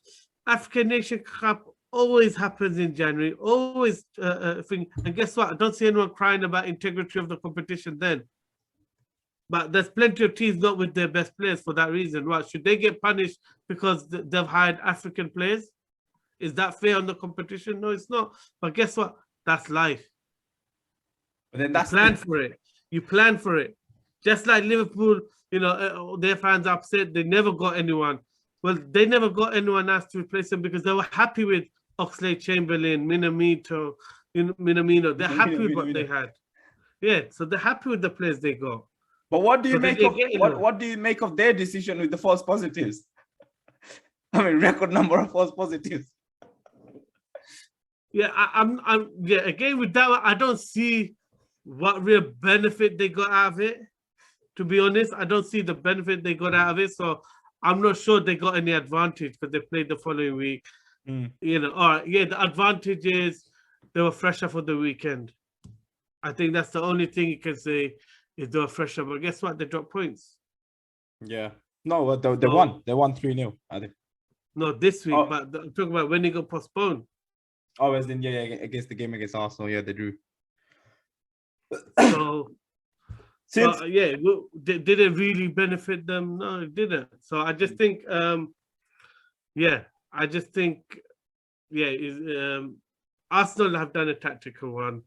African Nation Cup always happens in January. Always thing. And guess what? I don't see anyone crying about integrity of the competition then. But there's plenty of teams not with their best players for that reason. What, should they get punished because they've hired African players? Is that fair on the competition? No, it's not. But guess what? That's life. But then that's you plan for it. You plan for it. Just like Liverpool, you know, their fans are upset. They never got anyone. Well, they never got anyone else to replace them because they were happy with Oxlade-Chamberlain, Minamino. They're happy with what they had. Yeah, so they're happy with the players they got. But what do you what do you make of their decision with the false positives? I mean, record number of false positives. Yeah, I'm again with that one, I don't see what real benefit they got out of it. To be honest, I don't see the benefit they got out of it. So I'm not sure they got any advantage because they played the following week. You know, all right, yeah, the advantage is they were fresher for the weekend. I think that's the only thing you can say is they were fresher. But guess what? They dropped points. Yeah. No, they won. They won 3-0, I think. No, this week, but I'm talking about when it got postponed. Oh, as in, yeah, against the game against Arsenal, yeah, they drew. So, yeah, did it really benefit them? No, it didn't. So I just think, Arsenal have done a tactical one,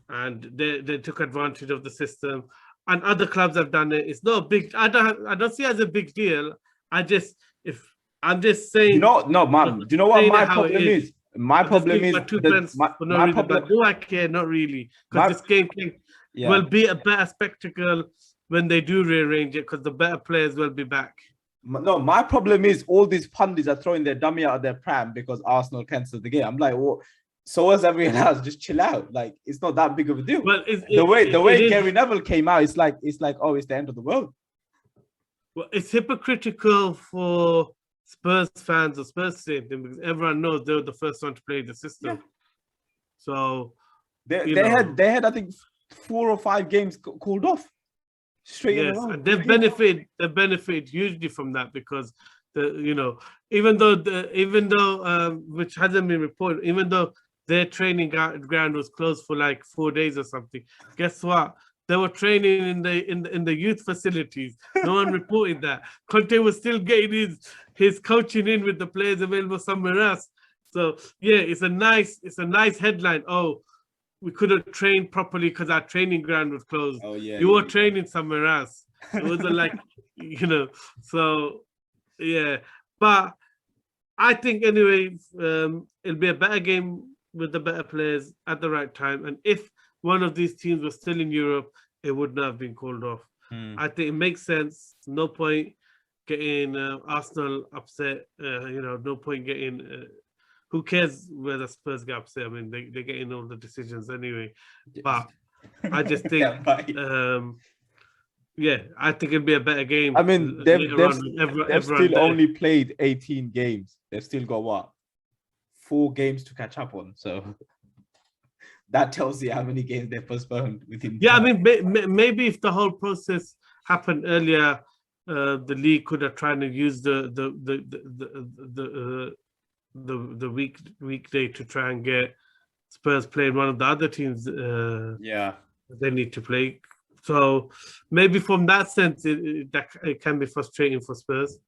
and they took advantage of the system, and other clubs have done it. It's not a big. I don't see it as a big deal. I'm just saying. No, man. Do you know what my problem is? My problem is my 2 pence for no reason. But do I care? Not really, because this game will be a better spectacle when they do rearrange it, because the better players will be back. No, my problem is all these pundits are throwing their dummy out of their pram because Arsenal cancelled the game. I'm like, well, so was everyone else? Just chill out. Like, it's not that big of a deal. Well, the way Gary Neville came out, it's like, oh, it's the end of the world. Well, it's hypocritical for Spurs fans or Spurs fans because everyone knows they were the first one to play the system. Yeah. So they had I think 4 or 5 games called off. Straight in a row. And they've benefited hugely from that, because even though which hasn't been reported, even though their training ground was closed for like 4 days or something, guess what? They were training in the youth facilities. No one reported that. Conte was still getting his coaching in with the players available somewhere else. So yeah, it's a nice headline. Oh, we couldn't train properly because our training ground was closed. Oh yeah, you were training somewhere else. It wasn't like So yeah, but I think anyway, it'll be a better game with the better players at the right time. And if one of these teams was still in Europe, it would not have been called off. I think it makes sense. No point getting Arsenal upset. No point getting. Who cares whether Spurs get upset? I mean, they're getting all the decisions anyway. But I just think, I think it'll be a better game. I mean, they've still only played 18 games. They've still got what? 4 games to catch up on. So that tells you how many games they've postponed within. Yeah, I mean, maybe if the whole process happened earlier, the league could have tried to use the weekday to try and get Spurs playing one of the other teams. They need to play. So maybe from that sense, it can be frustrating for Spurs.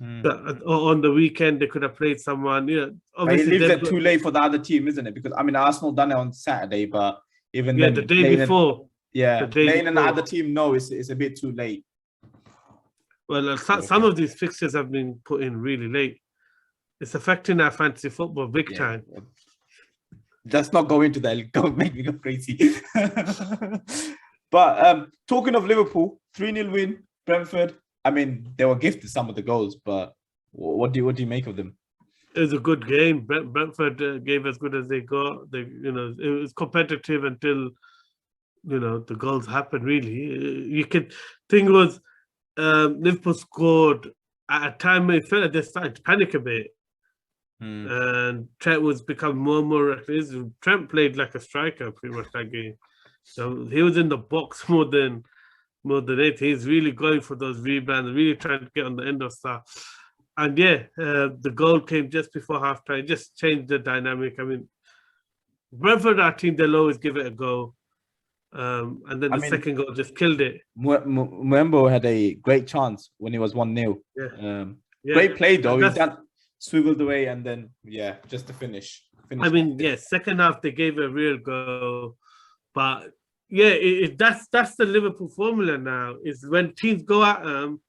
But on the weekend, they could have played someone. Obviously, it leaves it too late for the other team, isn't it? Because I mean, Arsenal done it on Saturday, but even then, the day before. Playing another team, no, it's a bit too late. Well, some of these fixtures have been put in really late. It's affecting our fantasy football big time. Let's not go into that. It'll make me go crazy. But talking of Liverpool, 3-0 win, Brentford. I mean, they were gifted some of the goals, but what do you make of them? It was a good game. Brentford gave as good as they got. It was competitive until the goals happened. Really, thing was, Liverpool scored at a time when it felt like they started to panic a bit. And Trent was becoming more and more reckless. Trent played like a striker pretty much that game. So he was in the box more than it. He's really going for those rebounds, really trying to get on the end of stuff. And the goal came just before halftime. It just changed the dynamic. I mean, Brentford, our team, they'll always give it a go. And then the second goal just killed it. Muembo had a great chance when it was 1-0. Great play though. He swiveled away and then just to finish. I mean, second half they gave it a real go, but that's the Liverpool formula now. Is when teams go at them,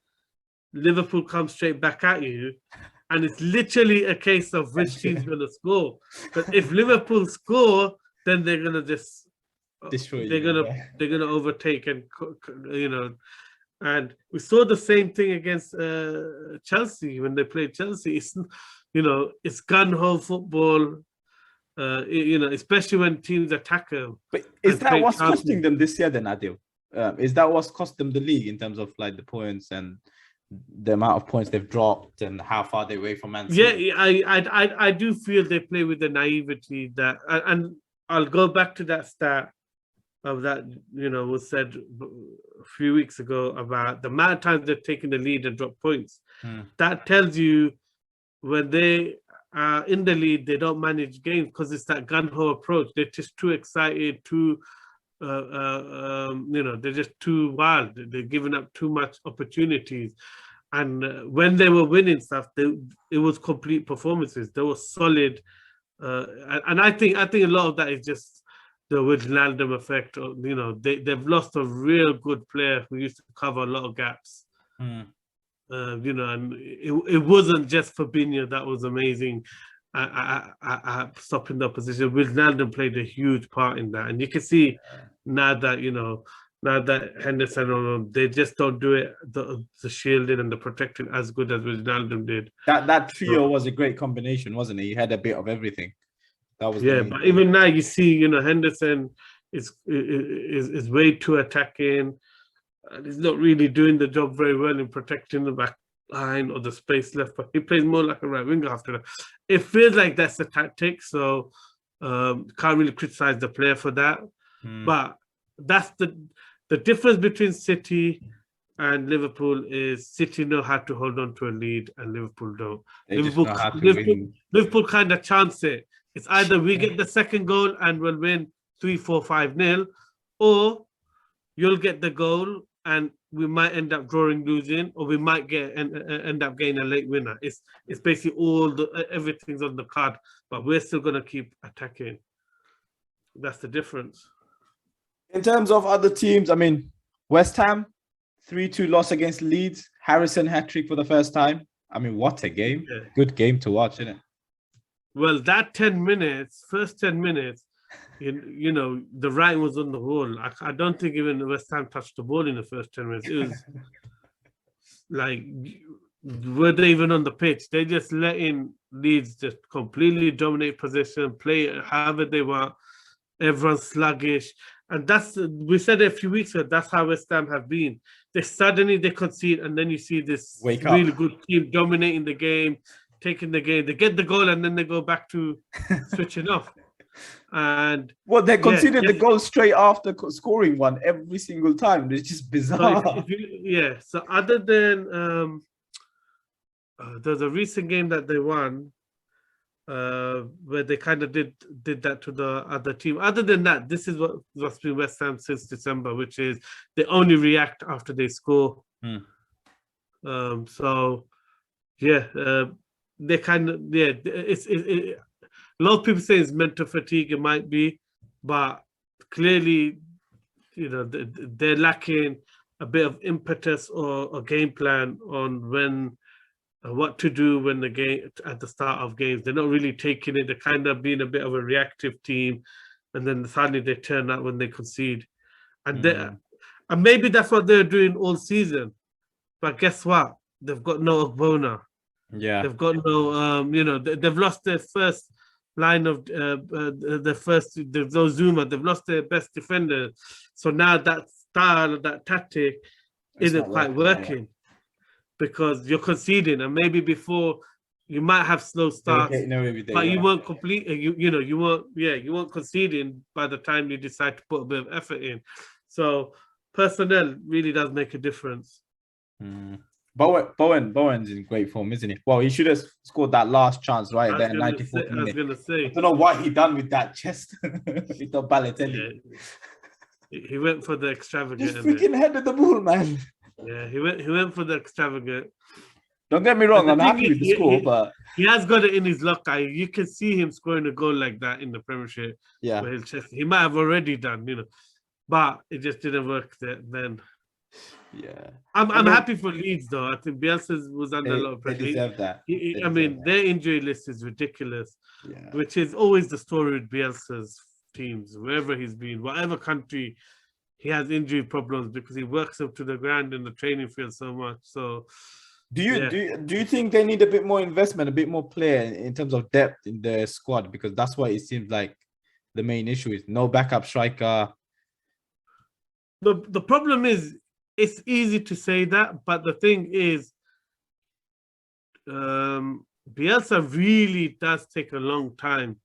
Liverpool comes straight back at you, and it's literally a case of which team's going to score. But if Liverpool score, then they're going to just destroy. They're going to overtake and And we saw the same thing against Chelsea when they played Chelsea. It's gun-ho football, especially when teams attack them. But is that what's costing them this year then, Adil? Is that what's cost them the league in terms of like the points and the amount of points they've dropped and how far they're away from Man City? Yeah, I do feel they play with the naivety that, and I'll go back to that stat of that, was said a few weeks ago about the amount of times they've taken the lead and dropped points. That tells you when they are in the lead, they don't manage games because it's that gun-ho approach. They're just too excited, they're just too wild. They're giving up too much opportunities. And when they were winning stuff, it was complete performances. They were solid. And I think a lot of that is just the Wijnaldum effect. They've lost a real good player who used to cover a lot of gaps. And it wasn't just Fabinho that was amazing. stopping the opposition. Wijnaldum played a huge part in that, and you can see now that now that Henderson, they just don't do it the shielding and the protecting as good as Wijnaldum did. That trio was a great combination, wasn't it? He had a bit of everything. That was the main but thing. even now you see, Henderson is way too attacking, and he's not really doing the job very well in protecting the back line or the space left, but he plays more like a right winger after that. It feels like that's the tactic, so can't really criticize the player for that. But that's the difference between City and Liverpool is City know how to hold on to a lead and Liverpool don't. Liverpool kind of chance it. It's either we get the second goal and we'll win 3-4-5-0, or you'll get the goal and we might end up drawing, losing, or we might end up getting a late winner. It's basically everything's on the card, but we're still gonna keep attacking. That's the difference. In terms of other teams, I mean, West Ham 3-2 loss against Leeds. Harrison hat-trick for the first time. I mean, what a game! Yeah. Good game to watch, isn't it? Well, that first 10 minutes, the writing was on the wall. I don't think even West Ham touched the ball in the first 10 minutes. It was like, were they even on the pitch? They just letting Leeds just completely dominate possession, play however they want. Everyone's sluggish. And we said it a few weeks ago, that's how West Ham have been. They concede, and then you see this really good team dominating the game, taking the game. They get the goal, and then they go back to switching off. And they conceded the goal straight after scoring one every single time. It's just bizarre. So other than there's a recent game that they won, where they kind of did that to the other team. Other than that, this is what's been West Ham since December, which is they only react after they score. They kind of it's a lot of people say it's mental fatigue. It might be, but clearly, they're lacking a bit of impetus or a game plan on what to do when the game at the start of games. They're not really taking it. They're kind of being a bit of a reactive team, and then suddenly they turn out when they concede, and maybe that's what they're doing all season. But guess what? They've got no Ogbonna. Yeah, they've got no. They've lost their first line of there's no Zuma. They've lost their best defender. So now that style, that tactic, isn't quite working. Because you're conceding, and maybe before you might have slow starts, but you weren't complete. You weren't conceding by the time you decide to put a bit of effort in. So personnel really does make a difference. Bowen's in great form, isn't he? Well, he should have scored that last chance right there, 94th minute. I was gonna say, I don't know what he done with that chest. He thought Balotelli. He went for the extravagant. Just freaking headed the ball, man. Yeah, he went for the extravagant. Don't get me wrong, I'm happy with the score, but he has got it in his locker. You can see him scoring a goal like that in the Premiership. Yeah, he might have already done, but it just didn't work then. Yeah, I'm happy for Leeds though. I think Bielsa was under a lot of pressure. They deserve that. Their injury list is ridiculous, which is always the story with Bielsa's teams, wherever he's been, whatever country. He has injury problems because he works up to the ground in the training field so much. So, do you think they need a bit more investment, a bit more player in terms of depth in the squad? Because that's what it seems like the main issue is. No backup striker. The problem is it's easy to say that, but the thing is, Bielsa really does take a long time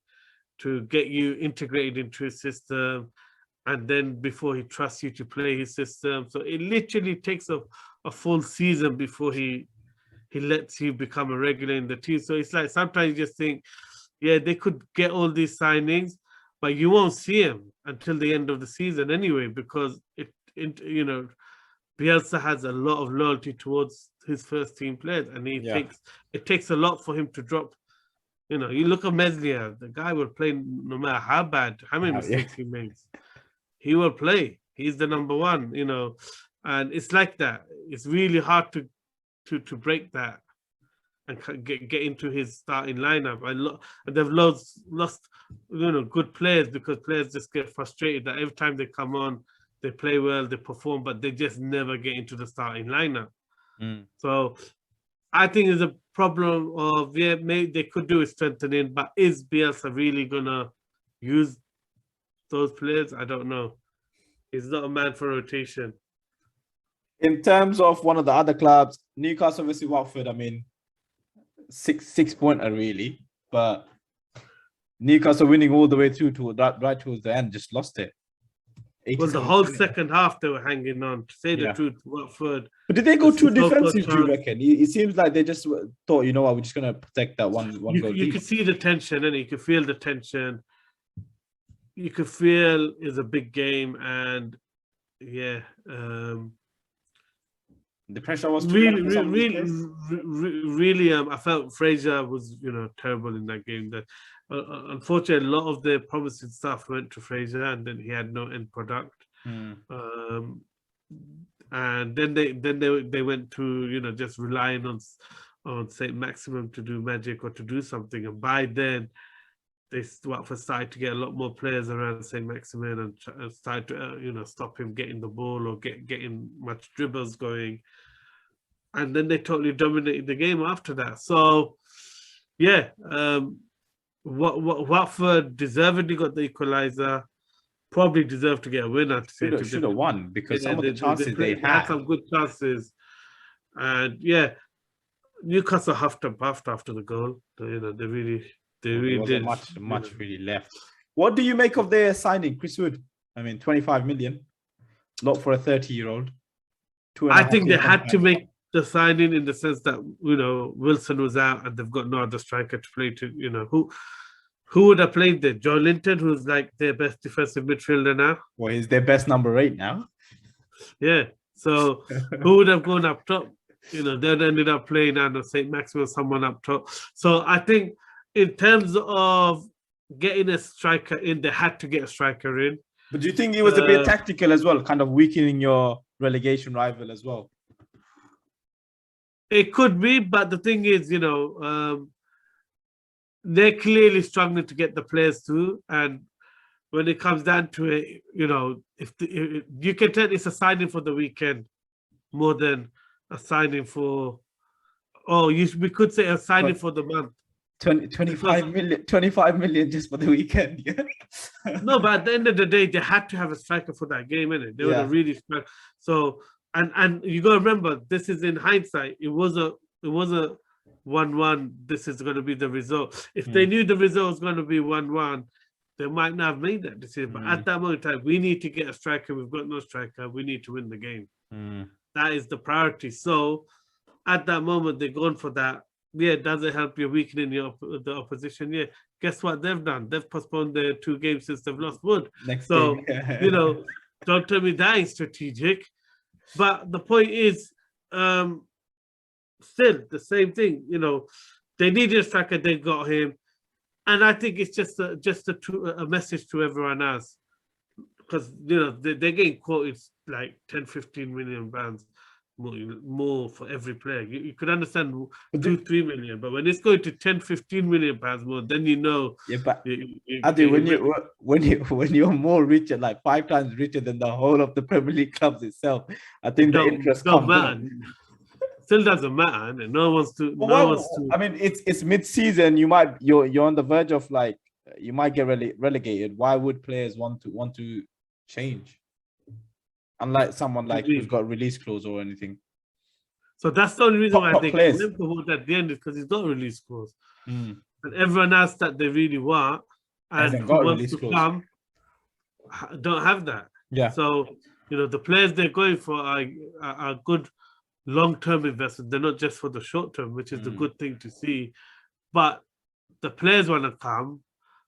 to get you integrated into his system. And then before he trusts you to play his system. So it literally takes a full season before he lets you become a regular in the team. So it's like sometimes you just think, they could get all these signings, but you won't see him until the end of the season anyway, because Bielsa has a lot of loyalty towards his first team players, and it takes a lot for him to drop. You look at Meslier, the guy will play no matter how many mistakes he makes. He will play. He's the number one, and it's like that. It's really hard to break that. and get into his starting lineup. And they've lost good players because players just get frustrated that every time they come on, they play well, they perform, but they just never get into the starting lineup. So I think there's a problem of maybe they could do a strengthening, but is Bielsa really gonna use those players? I don't know. He's not a man for rotation. In terms of one of the other clubs, Newcastle versus Watford, I mean, six-pointer really, but Newcastle winning all the way through to right towards the end, just lost it. Well, the whole second half they were hanging on. To say the truth, Watford. But did they go too defensive? Do you reckon? It seems like they just thought, you know what, we're just gonna protect that one goal. You could see the tension, and you could feel the tension. You could feel it's a big game, and the pressure was really. I felt Fraser was, terrible in that game. That unfortunately, a lot of the promising stuff went to Fraser, and then he had no end product. And then they went to just relying on Saint Maximum to do magic or to do something. And by then, they started to get a lot more players around Saint Maximin and started to stop him getting the ball or getting much dribbles going. And then they totally dominated the game after that. So Watford deservedly got the equaliser. Probably deserved to get a winner. Should have won because some of the chances they had some good chances. And Newcastle huffed and puffed after the goal. They really did. Much really left. What do you make of their signing, Chris Wood? I mean, 25 million, lot for a 30-year-old. I think they had to make the signing in the sense that Wilson was out and they've got no other striker to play to. Who would have played there? Joe Linton, who's like their best defensive midfielder now. Well, he's their best number 8 now. Yeah. So who would have gone up top? They'd ended up playing under St. Maximum, someone up top. So I think in terms of getting a striker in, they had to get a striker in. But do you think it was a bit tactical as well, kind of weakening your relegation rival as well? It could be, but the thing is, they're clearly struggling to get the players through. And when it comes down to it, if you can tell it's a signing for the weekend more than a signing for, we could say a signing for the month. 25 million just for the weekend. Yeah. No, but at the end of the day, they had to have a striker for that game, innit? They were really strong. So, and you got to remember, this is in hindsight. It was a 1-1. This is going to be the result. If they knew the result was going to be 1-1, they might not have made that decision. But at that moment in time, we need to get a striker. We've got no striker. We need to win the game. That is the priority. So at that moment, they're going for that. Yeah, does it help you weakening the opposition? Yeah. Guess what they've done? They've postponed their 2 games since they've lost Wood. Don't tell me that is strategic. But the point is, still the same thing. They needed a striker. They got him. And I think it's just a message to everyone else. Because, they're getting quoted like 10, 15 million pounds more for every player. You could understand 2-3 million, but when it's going to 10, 15 million pounds more, then Yeah, but when you're more richer, like 5 times richer than the whole of the Premier League clubs itself, I think the interest comes in. Still doesn't matter, and no one's to. I mean, it's mid-season. You're on the verge of you might get relegated. Why would players want to change? Unlike someone who's got a release clause or anything. So that's the only reason why I think Liverpool at the end is because he's got a release clause. And everyone else that they really want and who wants to come don't have that. Yeah. So, the players they're going for are good long-term investment. They're not just for the short term, which is the good thing to see. But the players want to come,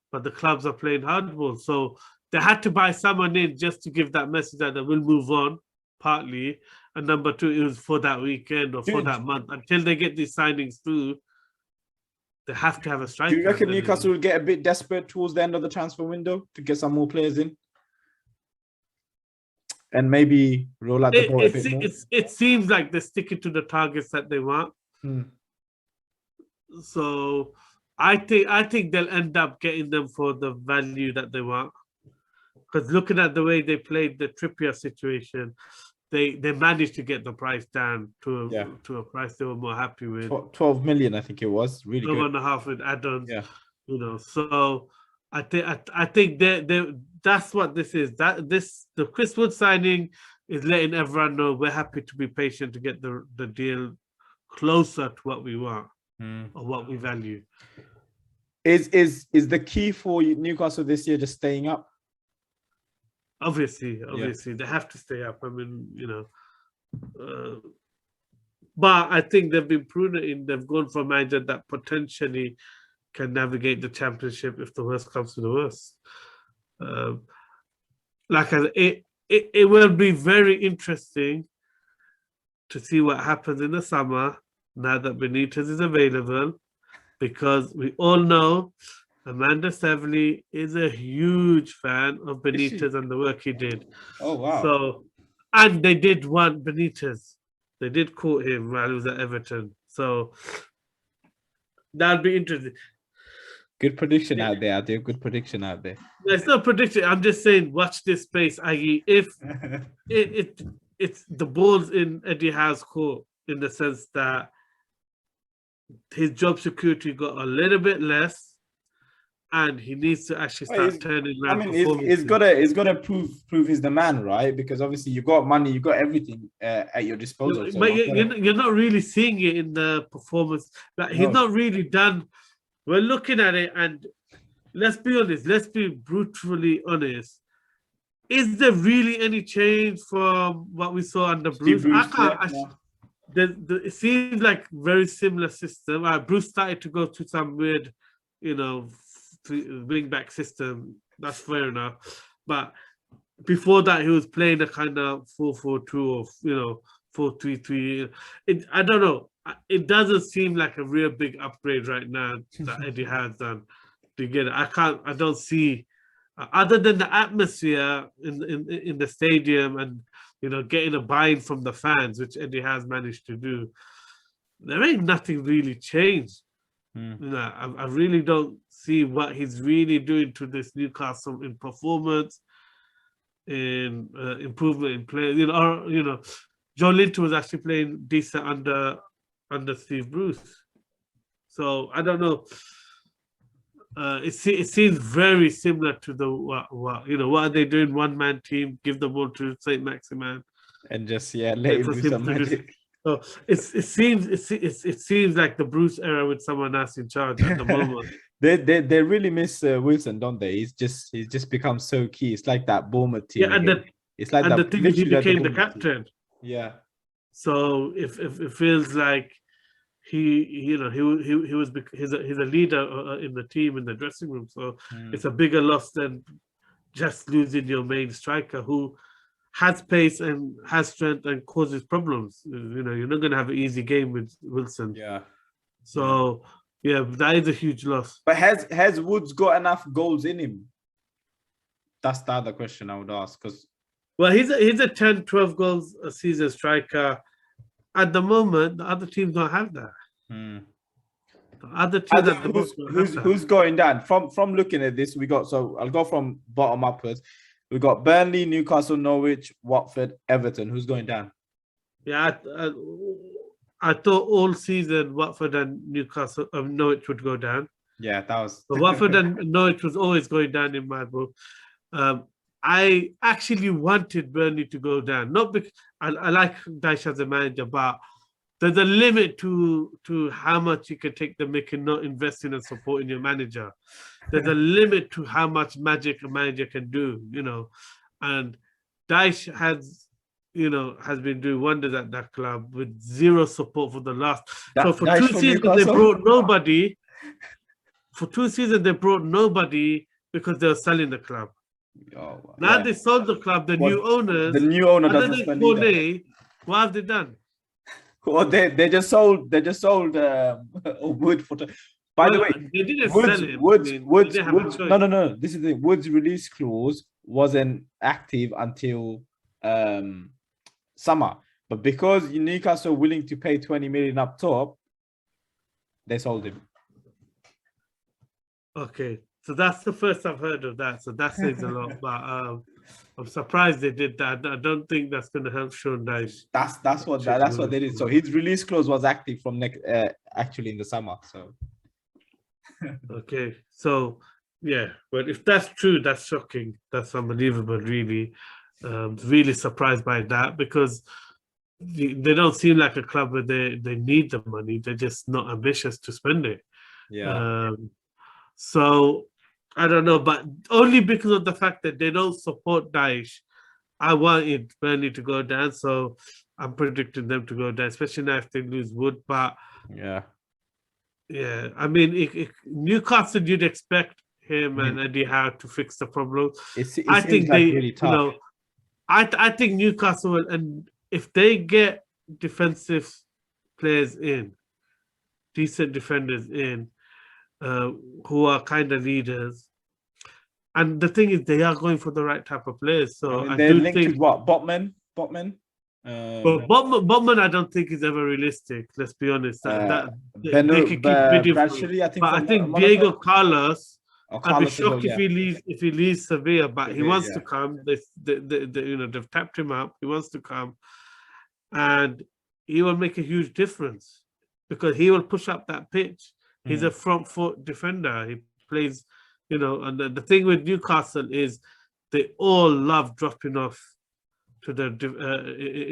but the clubs are playing hardball. So they had to buy someone in just to give that message that they will move on, partly. And number 2, it was for that weekend or for that month. Until they get these signings through, they have to have a striker. Do you reckon Newcastle will get a bit desperate towards the end of the transfer window to get some more players in? And maybe roll out the ball a bit more? It seems like they're sticking to the targets that they want. So I think they'll end up getting them for the value that they want. Because looking at the way they played the Trippier situation, they managed to get the price down Yeah. to a price they were more happy with. 12 million, I think it was. Really 12 good. and a half with add-ons. Yeah. So I think they that's what this is. The Chris Wood signing is letting everyone know we're happy to be patient to get the deal closer to what we want or what we value. Is the key for Newcastle this year just staying up? Obviously, they have to stay up. I mean, but I think they've been prudent they've gone for a manager that potentially can navigate the championship if the worst comes to the worst. It will be very interesting to see what happens in the summer now that Benitez is available, because we all know Amanda Sevely is a huge fan of Benitez and the work he did. Oh wow! So, and they did want Benitez. They did court him while he was at Everton. So that'll be interesting. Good prediction out there. Good prediction out there. It's not prediction. I'm just saying, watch this space, i.e., if it's the ball's in Eddie Howe's court, in the sense that his job security got a little bit less, and he needs to actually start turning around. I mean, he's gotta prove he's the man, right? Because obviously you got money, you got everything at your disposal. But you're not really seeing it in the performance. Like, he's not really done. We're looking at it, and let's be honest. Let's be brutally honest. Is there really any change from what we saw under Bruce? It seems like very similar system. Bruce started to go to some weird, wing back system. That's fair enough. But before that, he was playing a kind of 4-4-2 or 4-3-3. I don't know. It doesn't seem like a real big upgrade right now that Eddie has done to get it. I don't see, other than the atmosphere in the stadium and getting a buy-in from the fans, which Eddie has managed to do. There ain't nothing really changed. I really don't see what he's really doing to this Newcastle in performance, in improvement in play. John Linton was actually playing decent under Steve Bruce. So I don't know. It seems very similar to the what are they doing? One-man team, give the ball to Saint Maximin, and just let him do some magic. So it seems like the Bruce era with someone else in charge at the moment. They really miss Wilson, don't they? He's just become so key. It's like that Bournemouth team. Yeah, it's like the thing is, he became the captain. Team. Yeah. So if it feels like he's a leader in the team, in the dressing room. So it's a bigger loss than just losing your main striker who has pace and has strength and causes problems. You're not going to have an easy game with Wilson. Yeah. So that is a huge loss. But has Woods got enough goals in him? That's the other question I would ask. Well, he's a 10, 12 goals a season striker. At the moment, the other teams don't have that. The other teams who's going down? From looking at this, we got, so I'll go from bottom upwards. We got Burnley, Newcastle, Norwich, Watford, Everton. Who's going down? Yeah, I thought all season Watford and Newcastle, Norwich would go down. Yeah, that was. But Watford and Norwich was always going down in my book. I actually wanted Burnley to go down. Not because I like Dyche as a manager, but there's a limit to how much you can take the mick and not investing and supporting your manager. There's a limit to how much magic a manager can do, and Dyche has been doing wonders at that club with zero support for the last. So for 2 seasons they brought nobody. For 2 seasons they brought nobody because they were selling the club. Now they sold the club. The new owners. The new owner doesn't spend either. What have they done? Well, they just sold Wood for. By the way, they didn't sell him. Woods. No. This is the Woods release clause wasn't active until summer, but because Newcastle are willing to pay 20 million up top, they sold him. Okay, so that's the first I've heard of that. So that says a lot. But I'm surprised they did that. I don't think that's going to help Sean Dyche. That's what they did. So his release clause was active from actually in the summer. So okay, so yeah, but if that's true, that's shocking. That's unbelievable, really. Really surprised by that because they don't seem like a club where they need the money. They're just not ambitious to spend it. yeah. So I don't know, but only because of the fact that they don't support Daesh, I wanted Burnley to go down. So I'm predicting them to go down, especially now if they lose Wood. But yeah, I mean, Newcastle, you'd expect him and Eddie Howe to fix the problem. it I seems think like they, really tough. I think Newcastle will, and if they get defensive players in, decent defenders in, who are kind of leaders. And the thing is, they are going for the right type of players. So I they're do linked think with what? Botman? but Botman, I don't think is ever realistic. Let's be honest. That they could keep bidding for him. I think, but I think Diego Carlos. I'd be shocked well, if he leaves Sevilla, but he wants to yeah. come. They've tapped him up. He wants to come, and he will make a huge difference because he will push up that pitch. He's a front foot defender. He plays, and the thing with Newcastle is they all love dropping off to the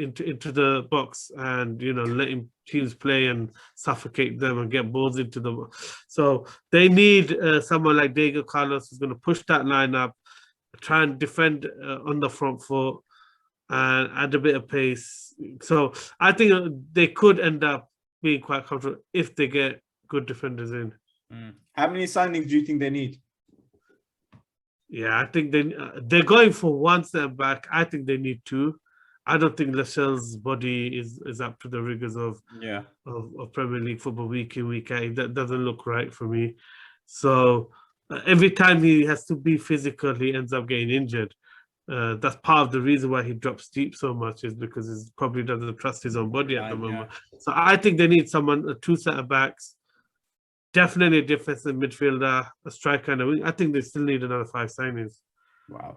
into the box and letting teams play and suffocate them and get balls into them. So they need someone like Diego Carlos who's going to push that line up, try and defend on the front foot and add a bit of pace. So I think they could end up being quite comfortable if they get good defenders in. How many signings do you think they need? Yeah, I think they're going for one centre back. I think they need two. I don't think Lascelles' body is up to the rigors of Premier League football week in, week out. That doesn't look right for me. So every time he has to be physical, he ends up getting injured. That's part of the reason why he drops deep so much is because he probably doesn't trust his own body at the moment. So I think they need two centre backs. Definitely a defensive midfielder, a striker, and a wing. I think they still need another 5 signings. Wow,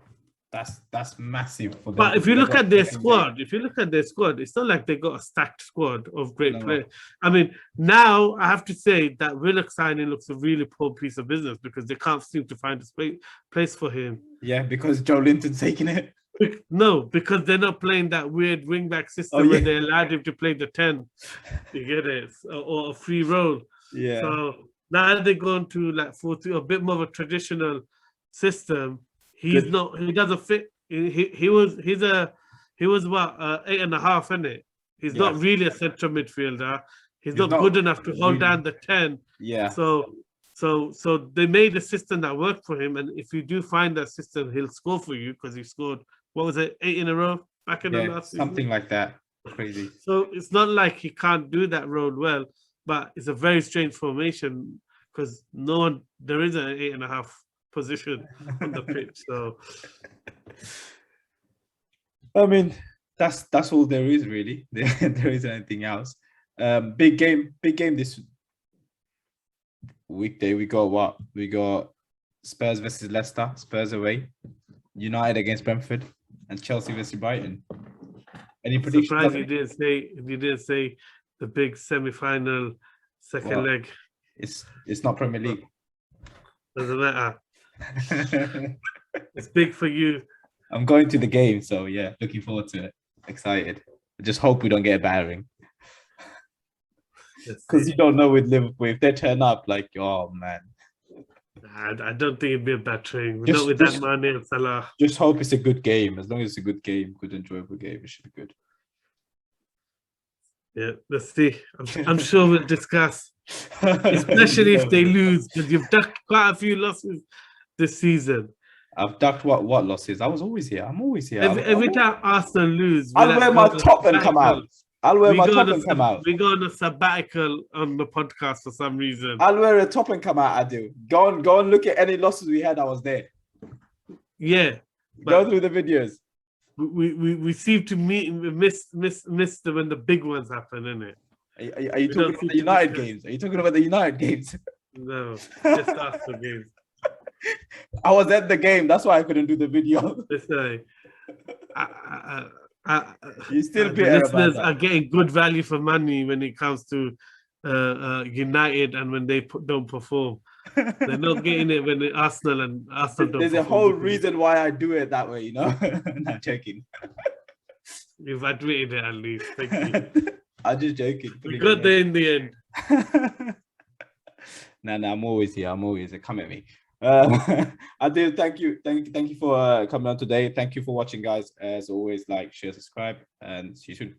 that's massive for them. But if you look at their squad, it's not like they got a stacked squad of great players. I mean, now I have to say that Willock signing looks a really poor piece of business because they can't seem to find a place for him. Yeah, because Joe Linton's taking it. No, because they're not playing that weird wing-back system where they allowed him to play the 10. You get it? Or a free role. Yeah. So now they're going to like 4-2, a bit more of a traditional system. He doesn't fit. He was what 8.5, isn't it? He's not really a central midfielder. He's not good enough to hold down the 10. Yeah. So they made a system that worked for him, and if you do find that system, he'll score for you because he scored 8 in a row back in the last season? Something like that. Crazy. So it's not like he can't do that role well, but it's a very strange formation because there is an 8.5 position on the pitch. So I mean, that's all there is really. There isn't anything else. Big game this weekday. We got what? We got Spurs versus Leicester. Spurs away. United against Brentford, and Chelsea versus Brighton. Any predictions? Surprised you didn't say the big semi-final second leg. It's not Premier League. Doesn't matter. It's big for you. I'm going to the game, so yeah, looking forward to it. Excited. I just hope we don't get a battering. Because you don't know with Liverpool, if they turn up, like, oh man. I don't think it'd be a bad train. Not with that Mane and Salah. Just hope it's a good game. As long as it's a good game, good enjoyable game, it should be good. Yeah, let's see. I'm sure we'll discuss, especially if they lose, because you've done quite a few losses this season. I've ducked what losses? I was always here. I'm always here. Every time Arsenal lose, I'll wear my top and come out. We go on a sabbatical on the podcast for some reason. I'll wear a top and come out. I do. Go and look at any losses we had. I was there. Yeah. Go through the videos. We seem to miss when the big ones happen, innit? Are you We talking don't about seem the to United discuss- games? Are you talking about the United games? No, just Arsenal games. I was at the game. That's why I couldn't do the video. Let's say, You're still the bitter about listeners that. are getting good value for money when it comes to United and when they don't perform. They're not getting it when Arsenal and Arsenal don't There's a perform. whole reason why I do it that way, you know. Not joking. You've admitted it at least. Thank you. I'm just joking. We got there in the end. No, I'm always here. I'm always here. Come at me. I do. Thank you for coming on today. Thank you for watching, guys. As always, like, share, subscribe, and see you soon.